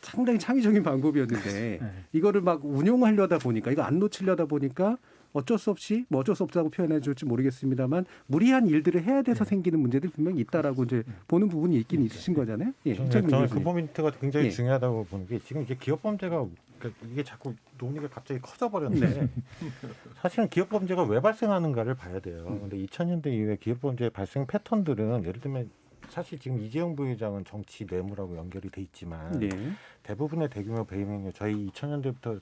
상당히 창의적인 방법이었는데 이거를 막 운용하려다 보니까 이거 안 놓치려다 보니까 어쩔 수 없다고 표현해 줄지 모르겠습니다만 무리한 일들을 해야 돼서 생기는 문제들이 분명히 있다라고 이제 보는 부분이 있긴 있으신 거잖아요. 예, 저는 그 포인트가 굉장히 중요하다고 보는 게 지금 이제 기업 범죄가 이게 자꾸 논의가 갑자기 커져 버렸는데 사실은 기업 범죄가 왜 발생하는가를 봐야 돼요. 근데 2000년대 이후에 기업 범죄의 발생 패턴들은 예를 들면 사실 지금 이재용 부회장은 정치 뇌물하고 연결이 돼 있지만 대부분의 대규모 배임 행위 저희 2000년대부터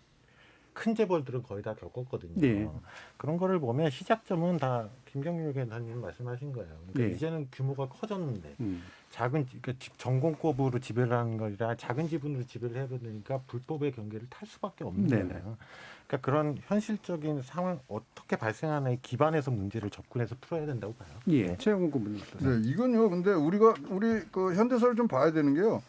큰 재벌들은 거의 다 겪었거든요. 그런 거를 보면 시작점은 다 김경률 변호사님 말씀하신 거예요. 그러니까 이제는 규모가 커졌는데 작은 그러니까 전공법으로 지배를 하는 거 아니라 작은 지분으로 지배를 해야 되니까 불법의 경계를 탈 수밖에 없는 거예요. 그러니까 그런 현실적인 상황 어떻게 발생하는에 기반해서 문제를 접근해서 풀어야 된다고 봐요. 예, 최영훈 고문님. 네, 이건요. 근데 우리 그 현대사를 좀 봐야 되는 게요.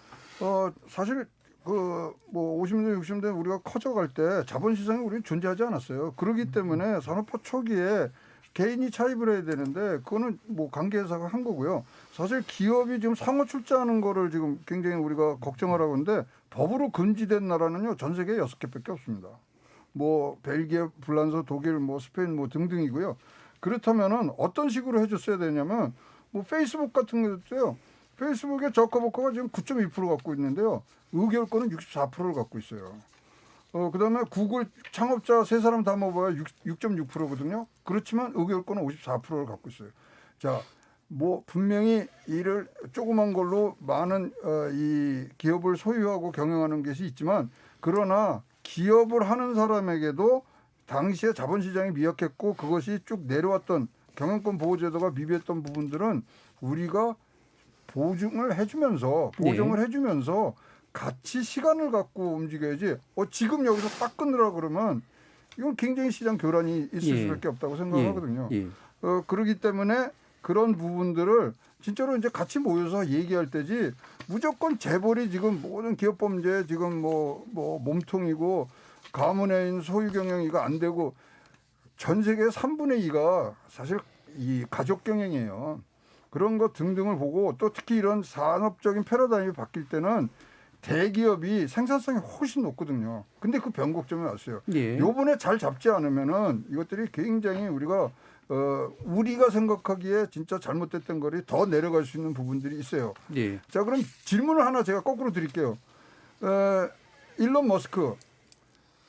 사실 그 뭐 50년, 60년 우리가 커져갈 때 자본시장이 우리는 존재하지 않았어요. 그렇기 때문에 산업화 초기에 개인이 차입을 해야 되는데 그거는 뭐 관계회사가 한 거고요. 사실 기업이 지금 상호 출자하는 거를 지금 굉장히 우리가 걱정하라고 하는데 법으로 금지된 나라는요 전 세계에 6개밖에 없습니다. 뭐 벨기에, 불란서, 독일, 뭐 스페인 뭐 등등이고요. 그렇다면은 어떤 식으로 해줬어야 되냐면 뭐 페이스북 같은 것도요. 페이스북에 저커버커가 지금 9.2% 갖고 있는데요. 의결권은 64%를 갖고 있어요. 그다음에 구글 창업자 3사람 다 모아야 6.6%거든요. 그렇지만 의결권은 54%를 갖고 있어요. 자, 뭐 분명히 이를 조그만 걸로 많은 이 기업을 소유하고 경영하는 것이 있지만 그러나 기업을 하는 사람에게도 당시에 자본시장이 미약했고 그것이 쭉 내려왔던 경영권 보호제도가 미비했던 부분들은 우리가 보증을 해주면서 같이 시간을 갖고 움직여야지. 지금 여기서 딱 끊으라 그러면 이건 굉장히 시장 교란이 있을 수밖에 없다고 생각하거든요. 그렇기 때문에 그런 부분들을 진짜로 이제 같이 모여서 얘기할 때지 무조건 재벌이 지금 모든 기업 범죄 지금 뭐 몸통이고 가문의 소유 경영 이거 안 되고 전 세계 3분의 2가 사실 이 가족 경영이에요. 그런 것 등등을 보고 또 특히 이런 산업적인 패러다임이 바뀔 때는 대기업이 생산성이 훨씬 높거든요. 근데 그 변곡점이 왔어요. 요번에 잘 잡지 않으면은 이것들이 굉장히 우리가 생각하기에 진짜 잘못됐던 거리 더 내려갈 수 있는 부분들이 있어요. 자, 그럼 질문을 하나 제가 거꾸로 드릴게요. 일론 머스크.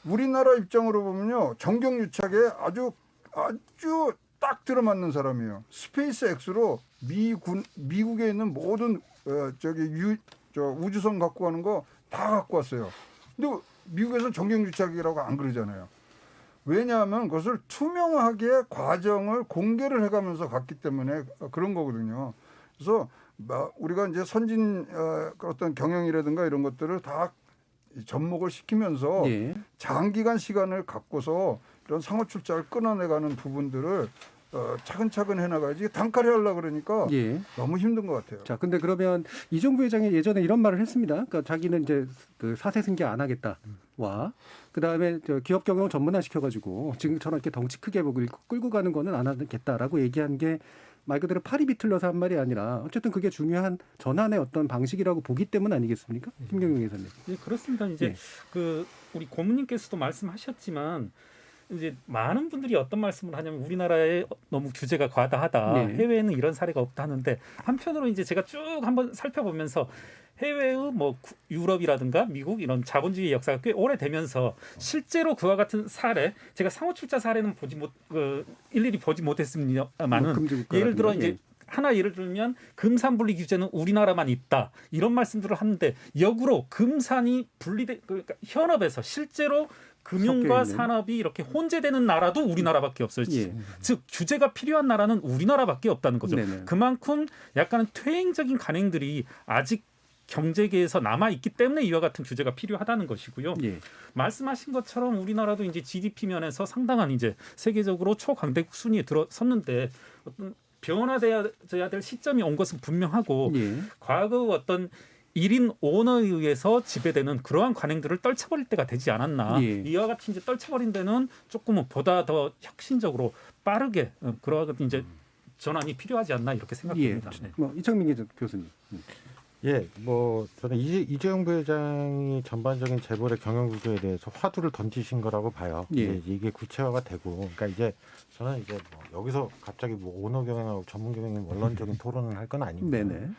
우리나라 입장으로 보면요. 정경유착에 아주 딱 들어맞는 사람이에요. 스페이스 X로 미국에 있는 모든 우주선 갖고 가는 거 다 갖고 왔어요. 근데 미국에서는 정경유착이라고 안 그러잖아요. 왜냐하면 그것을 투명하게 과정을 공개를 해가면서 갔기 때문에 그런 거거든요. 그래서 우리가 이제 선진 어떤 경영이라든가 이런 것들을 다 접목을 시키면서 장기간 시간을 갖고서 이런 상호 출자를 끊어내가는 부분들을 차근차근 해나가야지 단칼에 하려고 그러니까 너무 힘든 것 같아요. 자, 근데 그러면 이종 부회장이 예전에 이런 말을 했습니다. 그러니까 자기는 이제 그 사세 승계 안 하겠다. 그다음에 기업 경영 전문화 시켜가지고 지금처럼 이렇게 덩치 크게 끌고 가는 거는 안 하겠다라고 얘기한 게 말 그대로 팔이 비틀려서 한 말이 아니라 어쨌든 그게 중요한 전환의 어떤 방식이라고 보기 때문 아니겠습니까? 김경영 회장님. 예, 그렇습니다. 이제 그 우리 고문님께서도 말씀하셨지만 이제 많은 분들이 어떤 말씀을 하냐면 우리나라에 너무 규제가 과다하다. 해외에는 이런 사례가 없다 하는데 한편으로 이제 제가 쭉 한번 살펴보면서 해외의 뭐 유럽이라든가 미국 이런 자본주의 역사가 꽤 오래되면서 실제로 그와 같은 사례, 제가 상호 출자 사례는 일일이 보지 못했습니다만은 예를 들어 이제 하나 예를 들면 금산 분리 규제는 우리나라만 있다 이런 말씀들을 하는데 역으로 금산이 분리돼 그러니까 현업에서 실제로 금융과 산업이 이렇게 혼재되는 나라도 우리나라밖에 없어요. 즉 규제가 필요한 나라는 우리나라밖에 없다는 거죠. 그만큼 약간은 퇴행적인 관행들이 아직 경제계에서 남아 있기 때문에 이와 같은 규제가 필요하다는 것이고요. 말씀하신 것처럼 우리나라도 이제 GDP 면에서 상당한 이제 세계적으로 초강대국 순위에 들어섰는데 어떤 변화되어야 될 시점이 온 것은 분명하고 과거 어떤 1인 오너에 의해서 지배되는 그러한 관행들을 떨쳐버릴 때가 되지 않았나. 이와 같이 이제 떨쳐버린 데는 조금은 보다 더 혁신적으로 빠르게 그러한 이제 전환이 필요하지 않나 이렇게 생각합니다. 이창민 교수님. 예, 뭐 저는 이재용 부회장이 전반적인 재벌의 경영 구조에 대해서 화두를 던지신 거라고 봐요. 예. 이게 구체화가 되고, 그러니까 이제 저는 이제 뭐 여기서 갑자기 뭐 오너 경영하고 전문 경영인 원론적인 토론을 할 건 아니고, 네네.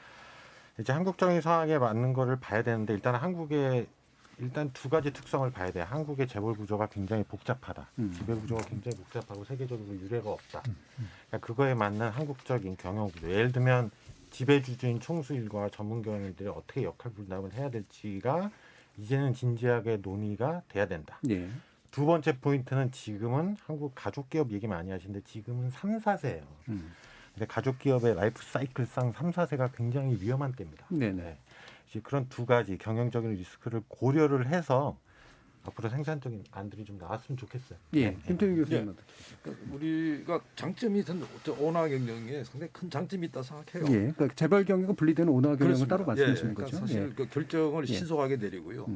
이제 한국적인 상황에 맞는 거를 봐야 되는데 일단 두 가지 특성을 봐야 돼요. 한국의 재벌 구조가 굉장히 복잡하다. 지배 구조가 굉장히 복잡하고 세계적으로 유례가 없다. 그러니까 그거에 맞는 한국적인 경영 구조. 예를 들면 지배주주인 총수일과 전문 경영인들이 어떻게 역할 분담을 해야 될지가 이제는 진지하게 논의가 돼야 된다. 예. 두 번째 포인트는 지금은 한국 가족기업 얘기 많이 하시는데 지금은 3, 4세예요. 근데 가족기업의 라이프 사이클상 3, 4세가 굉장히 위험한 때입니다. 네네. 이제 그런 두 가지 경영적인 리스크를 고려를 해서 앞으로 생산적인 안들이 좀 나왔으면 좋겠어요. 예, 김태균 교수님. 그러니까 우리가 장점이 오너 경영에 상당히 큰 장점이 있다 생각해요. 예, 그러니까 재벌 경영과 분리되는 오너 경영을 그렇습니다. 따로 말씀하시는 그러니까 거죠. 사실 예. 그 결정을 예. 신속하게 내리고요.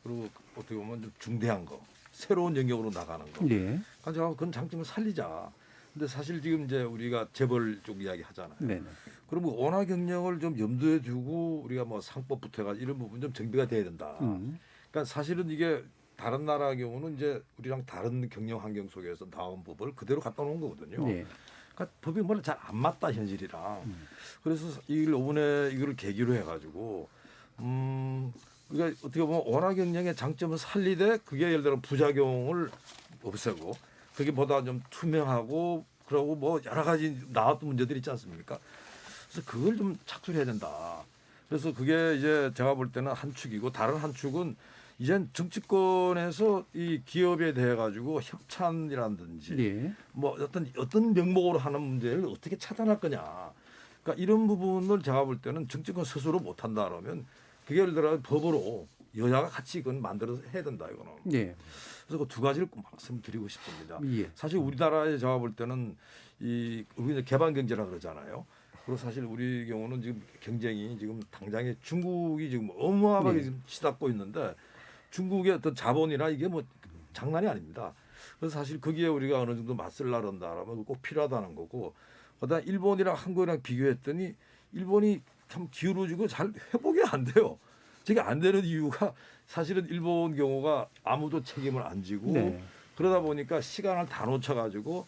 그리고 어떻게 보면 좀 중대한 거, 새로운 영역으로 나가는 거. 예. 그러니까 그건 장점을 살리자. 근데 사실 지금 이제 우리가 재벌 쪽 이야기 하잖아요. 네네. 그러면 오너 경영을 좀 염두에 두고 우리가 뭐 상법부터 해가지고 이런 부분 좀 정비가 돼야 된다. 그러니까 사실은 이게 다른 나라 경우는 이제 우리랑 다른 경영 환경 속에서 나온 법을 그대로 갖다 놓은 거거든요. 예. 그러니까 법이 원래 잘 안 맞다 현실이랑. 그래서 이번에 이걸 계기로 해가지고 우리가 어떻게 보면 오너 경영의 장점을 살리되 그게 예를 들어 부작용을 없애고 그게 보다 좀 투명하고 그러고 뭐 여러 가지 나왔던 문제들이 있지 않습니까? 그래서 그걸 좀 착수해야 된다. 그래서 그게 이제 제가 볼 때는 한 축이고 다른 한 축은 이젠 정치권에서 이 기업에 대해 가지고 협찬이라든지 예. 뭐 어떤 명목으로 하는 문제를 어떻게 차단할 거냐. 그러니까 이런 부분을 제가 볼 때는 정치권 스스로 못 한다 그러면 그게 예를 들어 법으로 여야가 같이 이건 만들어서 해야 된다 이거는. 예. 그래서 그 두 가지를 꼭 말씀드리고 싶습니다. 예. 사실 우리나라에 제가 볼 때는 우리는 개방 경제라 그러잖아요. 그리고 사실 우리 경우는 지금 경쟁이 지금 당장에 중국이 지금 어마어마하게 지금 치닫고 있는데 중국의 어떤 자본이나 이게 뭐 장난이 아닙니다. 그래서 사실 거기에 우리가 어느 정도 맞설 나른다라면 꼭 필요하다는 거고, 그다음 일본이랑 한국이랑 비교했더니 일본이 참 기울어지고 잘 회복이 안 돼요. 저게 안 되는 이유가 사실은 일본 경우가 아무도 책임을 안 지고 네. 그러다 보니까 시간을 다 놓쳐가지고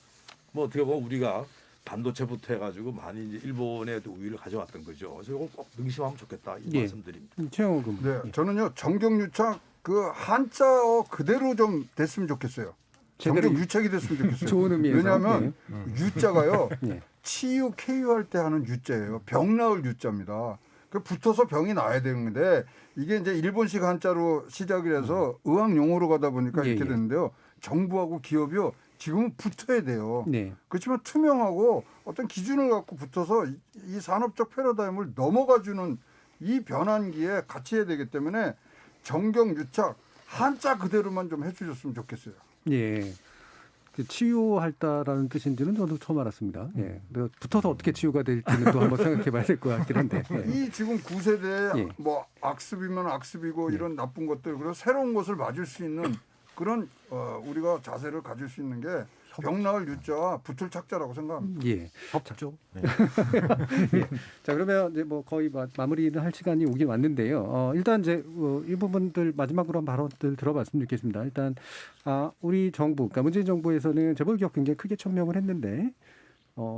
뭐 어떻게 보면 우리가 반도체부터 해가지고 많이 이제 일본의 우위를 가져왔던 거죠. 그래서 이걸 꼭 능심하면 좋겠다 이 예. 말씀드립니다. 최영호 군. 네, 저는요 정경유착 그 한자어 그대로 좀 됐으면 좋겠어요. 정경유착이 됐으면 좋겠어요. 좋은 의미에서. 왜냐하면 유자가요 예. 치유 KU할 때 하는 유자예요. 병 나을 유자입니다. 그 붙어서 병이 나야 되는데 이게 이제 일본식 한자로 시작을 해서 의학 용어로 가다 보니까 예, 이렇게 예. 됐는데요. 정부하고 기업이요 지금은 붙어야 돼요. 네. 그렇지만 투명하고 어떤 기준을 갖고 붙어서 이 산업적 패러다임을 넘어가주는 이 변환기에 같이 해야 되기 때문에 정경유착 한자 그대로만 좀 해주셨으면 좋겠어요. 예. 그 치유할다라는 뜻인지는 저도 처음 알았습니다. 예. 붙어서 어떻게 치유가 될지는 또 한번 생각해봐야 될 것 같긴 한데. 예. 이 지금 9세대 예. 뭐 악습이면 악습이고 이런 나쁜 것들 그리고 새로운 것을 맞을 수 있는 그런 우리가 자세를 가질 수 있는 게 병나을 유자와 붙을 착자라고 생각합니다. 예. 협조. 네. 예. 자 그러면 이제 뭐 거의 마무리를 할 시간이 오긴 왔는데요. 일단 이제 이 부분들 마지막으로 한 발언들 들어봤으면 좋겠습니다. 일단 우리 정부, 그러니까 문재인 정부에서는 재벌 기업 굉장히 크게 천명을 했는데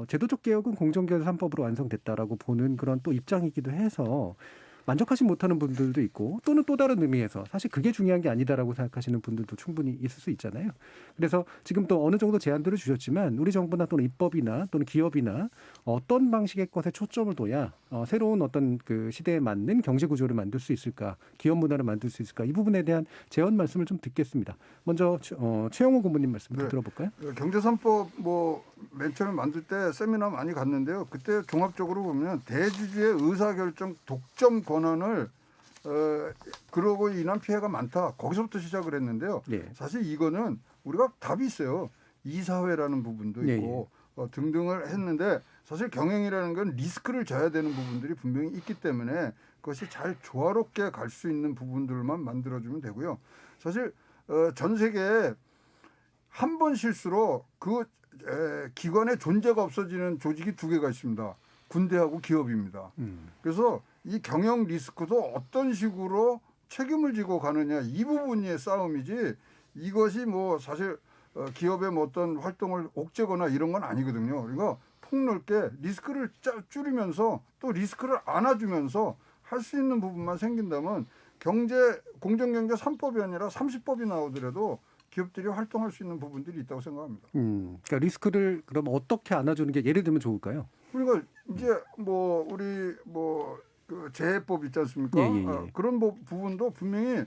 제도적 개혁은 공정거래 3법으로 완성됐다라고 보는 그런 또 입장이기도 해서. 만족하지 못하는 분들도 있고 또는 또 다른 의미에서 사실 그게 중요한 게 아니다라고 생각하시는 분들도 충분히 있을 수 있잖아요. 그래서 지금 또 어느 정도 제안들을 주셨지만 우리 정부나 또는 입법이나 또는 기업이나 어떤 방식의 것에 초점을 둬야 새로운 어떤 그 시대에 맞는 경제 구조를 만들 수 있을까, 기업 문화를 만들 수 있을까 이 부분에 대한 제언 말씀을 좀 듣겠습니다. 먼저 최영호 고문님 말씀부터 들어볼까요? 경제 3법 뭐 맨 처음에 만들 때 세미나 많이 갔는데요. 그때 종합적으로 보면 대주주의 의사결정 독점 권한을 그러고 인한 피해가 많다. 거기서부터 시작을 했는데요. 네. 사실 이거는 우리가 답이 있어요. 이사회라는 부분도 있고 등등을 했는데 사실 경영이라는 건 리스크를 져야 되는 부분들이 분명히 있기 때문에 그것이 잘 조화롭게 갈 수 있는 부분들만 만들어주면 되고요. 사실 전 세계에 한 번 실수로 그 기관의 존재가 없어지는 조직이 두 개가 있습니다. 군대하고 기업입니다. 그래서 이 경영 리스크도 어떤 식으로 책임을 지고 가느냐 이 부분의 싸움이지 이것이 뭐 사실 기업의 뭐 어떤 활동을 옥죄거나 이런 건 아니거든요. 그러니까 폭넓게 리스크를 줄이면서 또 리스크를 안아주면서 할 수 있는 부분만 생긴다면 공정경제 3법이 아니라 30법이 나오더라도 기업들이 활동할 수 있는 부분들이 있다고 생각합니다. 그러니까 리스크를 그럼 어떻게 안아주는 게 예를 들면 좋을까요? 그러니까 이제 뭐 우리 그 재해법 있지 않습니까? 그런 부분도 분명히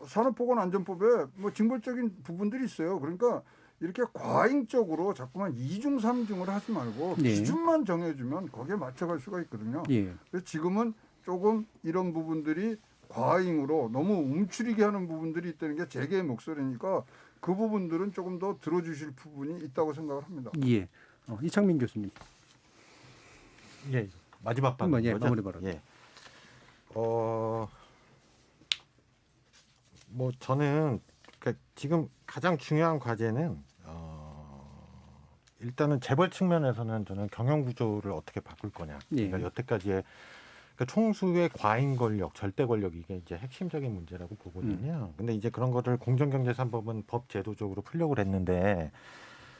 산업보건안전법에 뭐 징벌적인 부분들이 있어요. 그러니까 이렇게 과잉적으로 자꾸만 2중, 3중을 하지 말고 기준만 정해주면 거기에 맞춰갈 수가 있거든요. 그래서 지금은 조금 이런 부분들이 과잉으로 너무 움츠리게 하는 부분들이 있다는 게 제 개의 목소리니까 그 부분들은 조금 더 들어주실 부분이 있다고 생각을 합니다. 예. 이창민 교수님. 예. 마지막 발언. 마무리 발언. 예. 뭐 저는 그러니까 지금 가장 중요한 과제는 일단은 재벌 측면에서는 저는 경영 구조를 어떻게 바꿀 거냐. 그러니까 여태까지의 그러니까 총수의 과잉 권력, 절대 권력 이게 이제 핵심적인 문제라고 보거든요. 근데 이제 그런 거를 공정경제 3법은 법 제도적으로 풀려고 했는데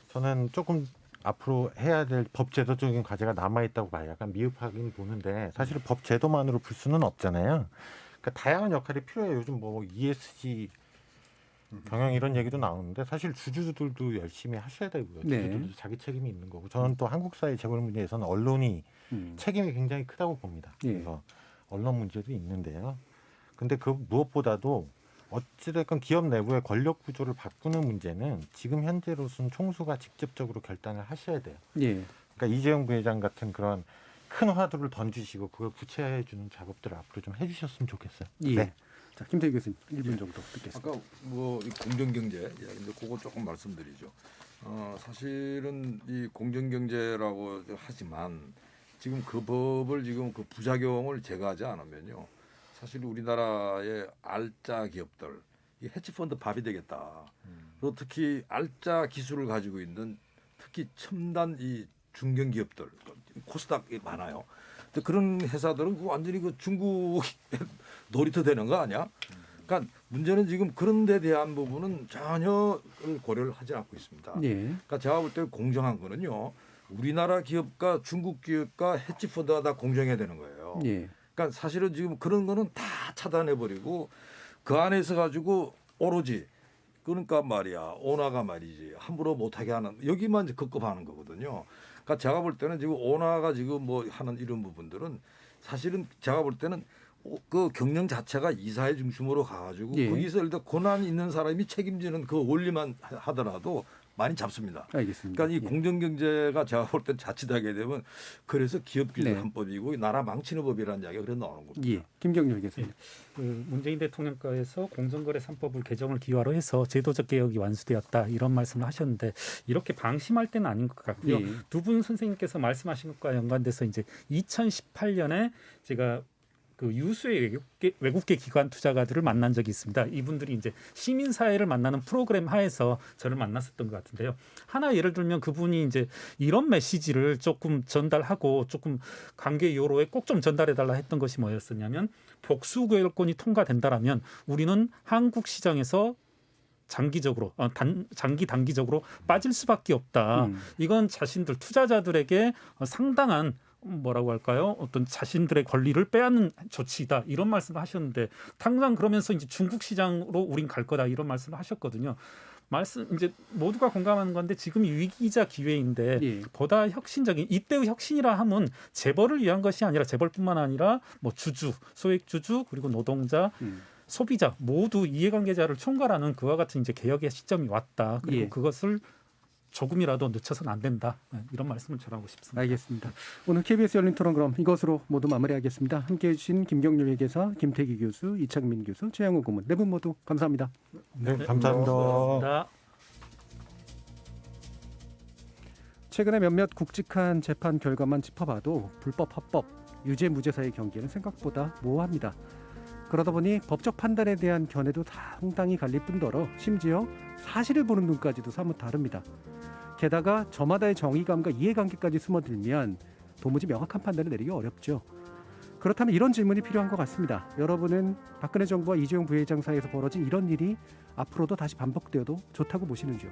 저는 조금 앞으로 해야 될 법 제도적인 과제가 남아 있다고 봐요. 약간 미흡하긴 보는데 사실은 법 제도만으로 풀 수는 없잖아요. 그러니까 다양한 역할이 필요해요. 요즘 뭐 ESG 경영 이런 얘기도 나오는데 사실 주주들도 열심히 하셔야 되고요. 주주들도 자기 책임이 있는 거고 저는 또 한국 사회 재벌 문제에서는 언론이 책임이 굉장히 크다고 봅니다. 그래서 언론 문제도 있는데요. 근데 그 무엇보다도 어찌됐건 기업 내부의 권력 구조를 바꾸는 문제는 지금 현재로서는 총수가 직접적으로 결단을 하셔야 돼요. 그러니까 이재용 부회장 같은 그런 큰 화두를 던지시고 그걸 구체화해 주는 작업들을 앞으로 좀 해주셨으면 좋겠어요. 네. 자, 김태희 교수님 1분 정도 듣겠습니다. 아까 뭐 공정경제 이야기인데 그거 조금 말씀드리죠. 사실은 이 공정경제라고 하지만 지금 그 법을 지금 그 부작용을 제거하지 않으면요. 사실 우리나라의 알짜 기업들, 이 해치펀드 밥이 되겠다. 그리고 특히 알짜 기술을 가지고 있는 특히 첨단 이 중견 기업들, 코스닥이 많아요. 근데 그런 회사들은 완전히 그 중국 놀이터 되는 거 아니야? 그러니까 문제는 지금 그런 데 대한 부분은 전혀 고려를 하지 않고 있습니다. 그러니까 제가 볼 때 공정한 거는요. 우리나라 기업과 중국 기업과 해치펀드가 다 공정해야 되는 거예요. 그러니까 사실은 지금 그런 거는 다 차단해버리고 그 안에서 가지고 오로지 그러니까 말이야 오나가 말이지 함부로 못하게 하는 여기만 이제 급급하는 거거든요. 그러니까 제가 볼 때는 지금 오나가 지금 뭐 하는 이런 부분들은 사실은 제가 볼 때는 그 경영 자체가 이사회 중심으로 가가지고 거기서 일단 고난 있는 사람이 책임지는 그 원리만 하더라도 많이 잡습니다. 알겠습니다. 그러니까 이 공정경제가 제가 볼 땐 자칫하게 되면 그래서 기업규제헌법이고 나라 망치는 법이라는 이야기가 그래 나오는 겁니다. 김경률 교수님. 그 문재인 대통령과에서 공정거래 3법을 개정을 기화로 해서 제도적 개혁이 완수되었다 이런 말씀을 하셨는데 이렇게 방심할 때는 아닌 것 같고요. 두 분 선생님께서 말씀하신 것과 연관돼서 이제 2018년에 제가 그 유수의 외국계 기관 투자가들을 만난 적이 있습니다. 이분들이 이제 시민사회를 만나는 프로그램 하에서 저를 만났었던 것 같은데요. 하나 예를 들면 그분이 이제 이런 메시지를 조금 전달하고 조금 관계 요로에 꼭 좀 전달해달라 했던 것이 뭐였었냐면 복수교역권이 통과된다라면 우리는 한국 시장에서 장기적으로 단기적으로 빠질 수밖에 없다. 이건 자신들 투자자들에게 상당한 뭐라고 할까요? 어떤 자신들의 권리를 빼앗는 조치이다 이런 말씀을 하셨는데 당장 그러면서 이제 중국 시장으로 우린 갈 거다 이런 말씀을 하셨거든요. 말씀 이제 모두가 공감하는 건데 지금 위기이자 기회인데 보다 혁신적인 이때의 혁신이라 하면 재벌을 위한 것이 아니라 재벌뿐만 아니라 뭐 주주, 소액주주 그리고 노동자 소비자 모두 이해관계자를 총괄하는 그와 같은 이제 개혁의 시점이 왔다. 그리고 그것을 조금이라도 늦춰서는 안 된다. 이런 말씀을 전하고 싶습니다. 알겠습니다. 오늘 KBS 열린 토론 그럼 이것으로 모두 마무리하겠습니다. 함께해 주신 김경률 회계사, 김태기 교수, 이창민 교수, 최양호 고문 네 분 모두 감사합니다. 네, 감사합니다. 최근에 몇몇 굵직한 재판 결과만 짚어봐도 불법, 합법, 유죄, 무죄 사이의 경계는 생각보다 모호합니다. 그러다 보니 법적 판단에 대한 견해도 상당히 갈릴 뿐더러 심지어 사실을 보는 눈까지도 사뭇 다릅니다. 게다가 저마다의 정의감과 이해관계까지 숨어들면 도무지 명확한 판단을 내리기 어렵죠. 그렇다면 이런 질문이 필요한 것 같습니다. 여러분은 박근혜 정부와 이재용 부회장 사이에서 벌어진 이런 일이 앞으로도 다시 반복되어도 좋다고 보시는지요?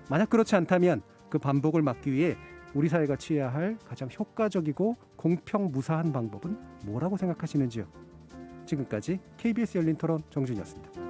만약 그렇지 않다면 그 반복을 막기 위해 우리 사회가 취해야 할 가장 효과적이고 공평무사한 방법은 뭐라고 생각하시는지요? 지금까지 KBS 열린 토론 정준이었습니다.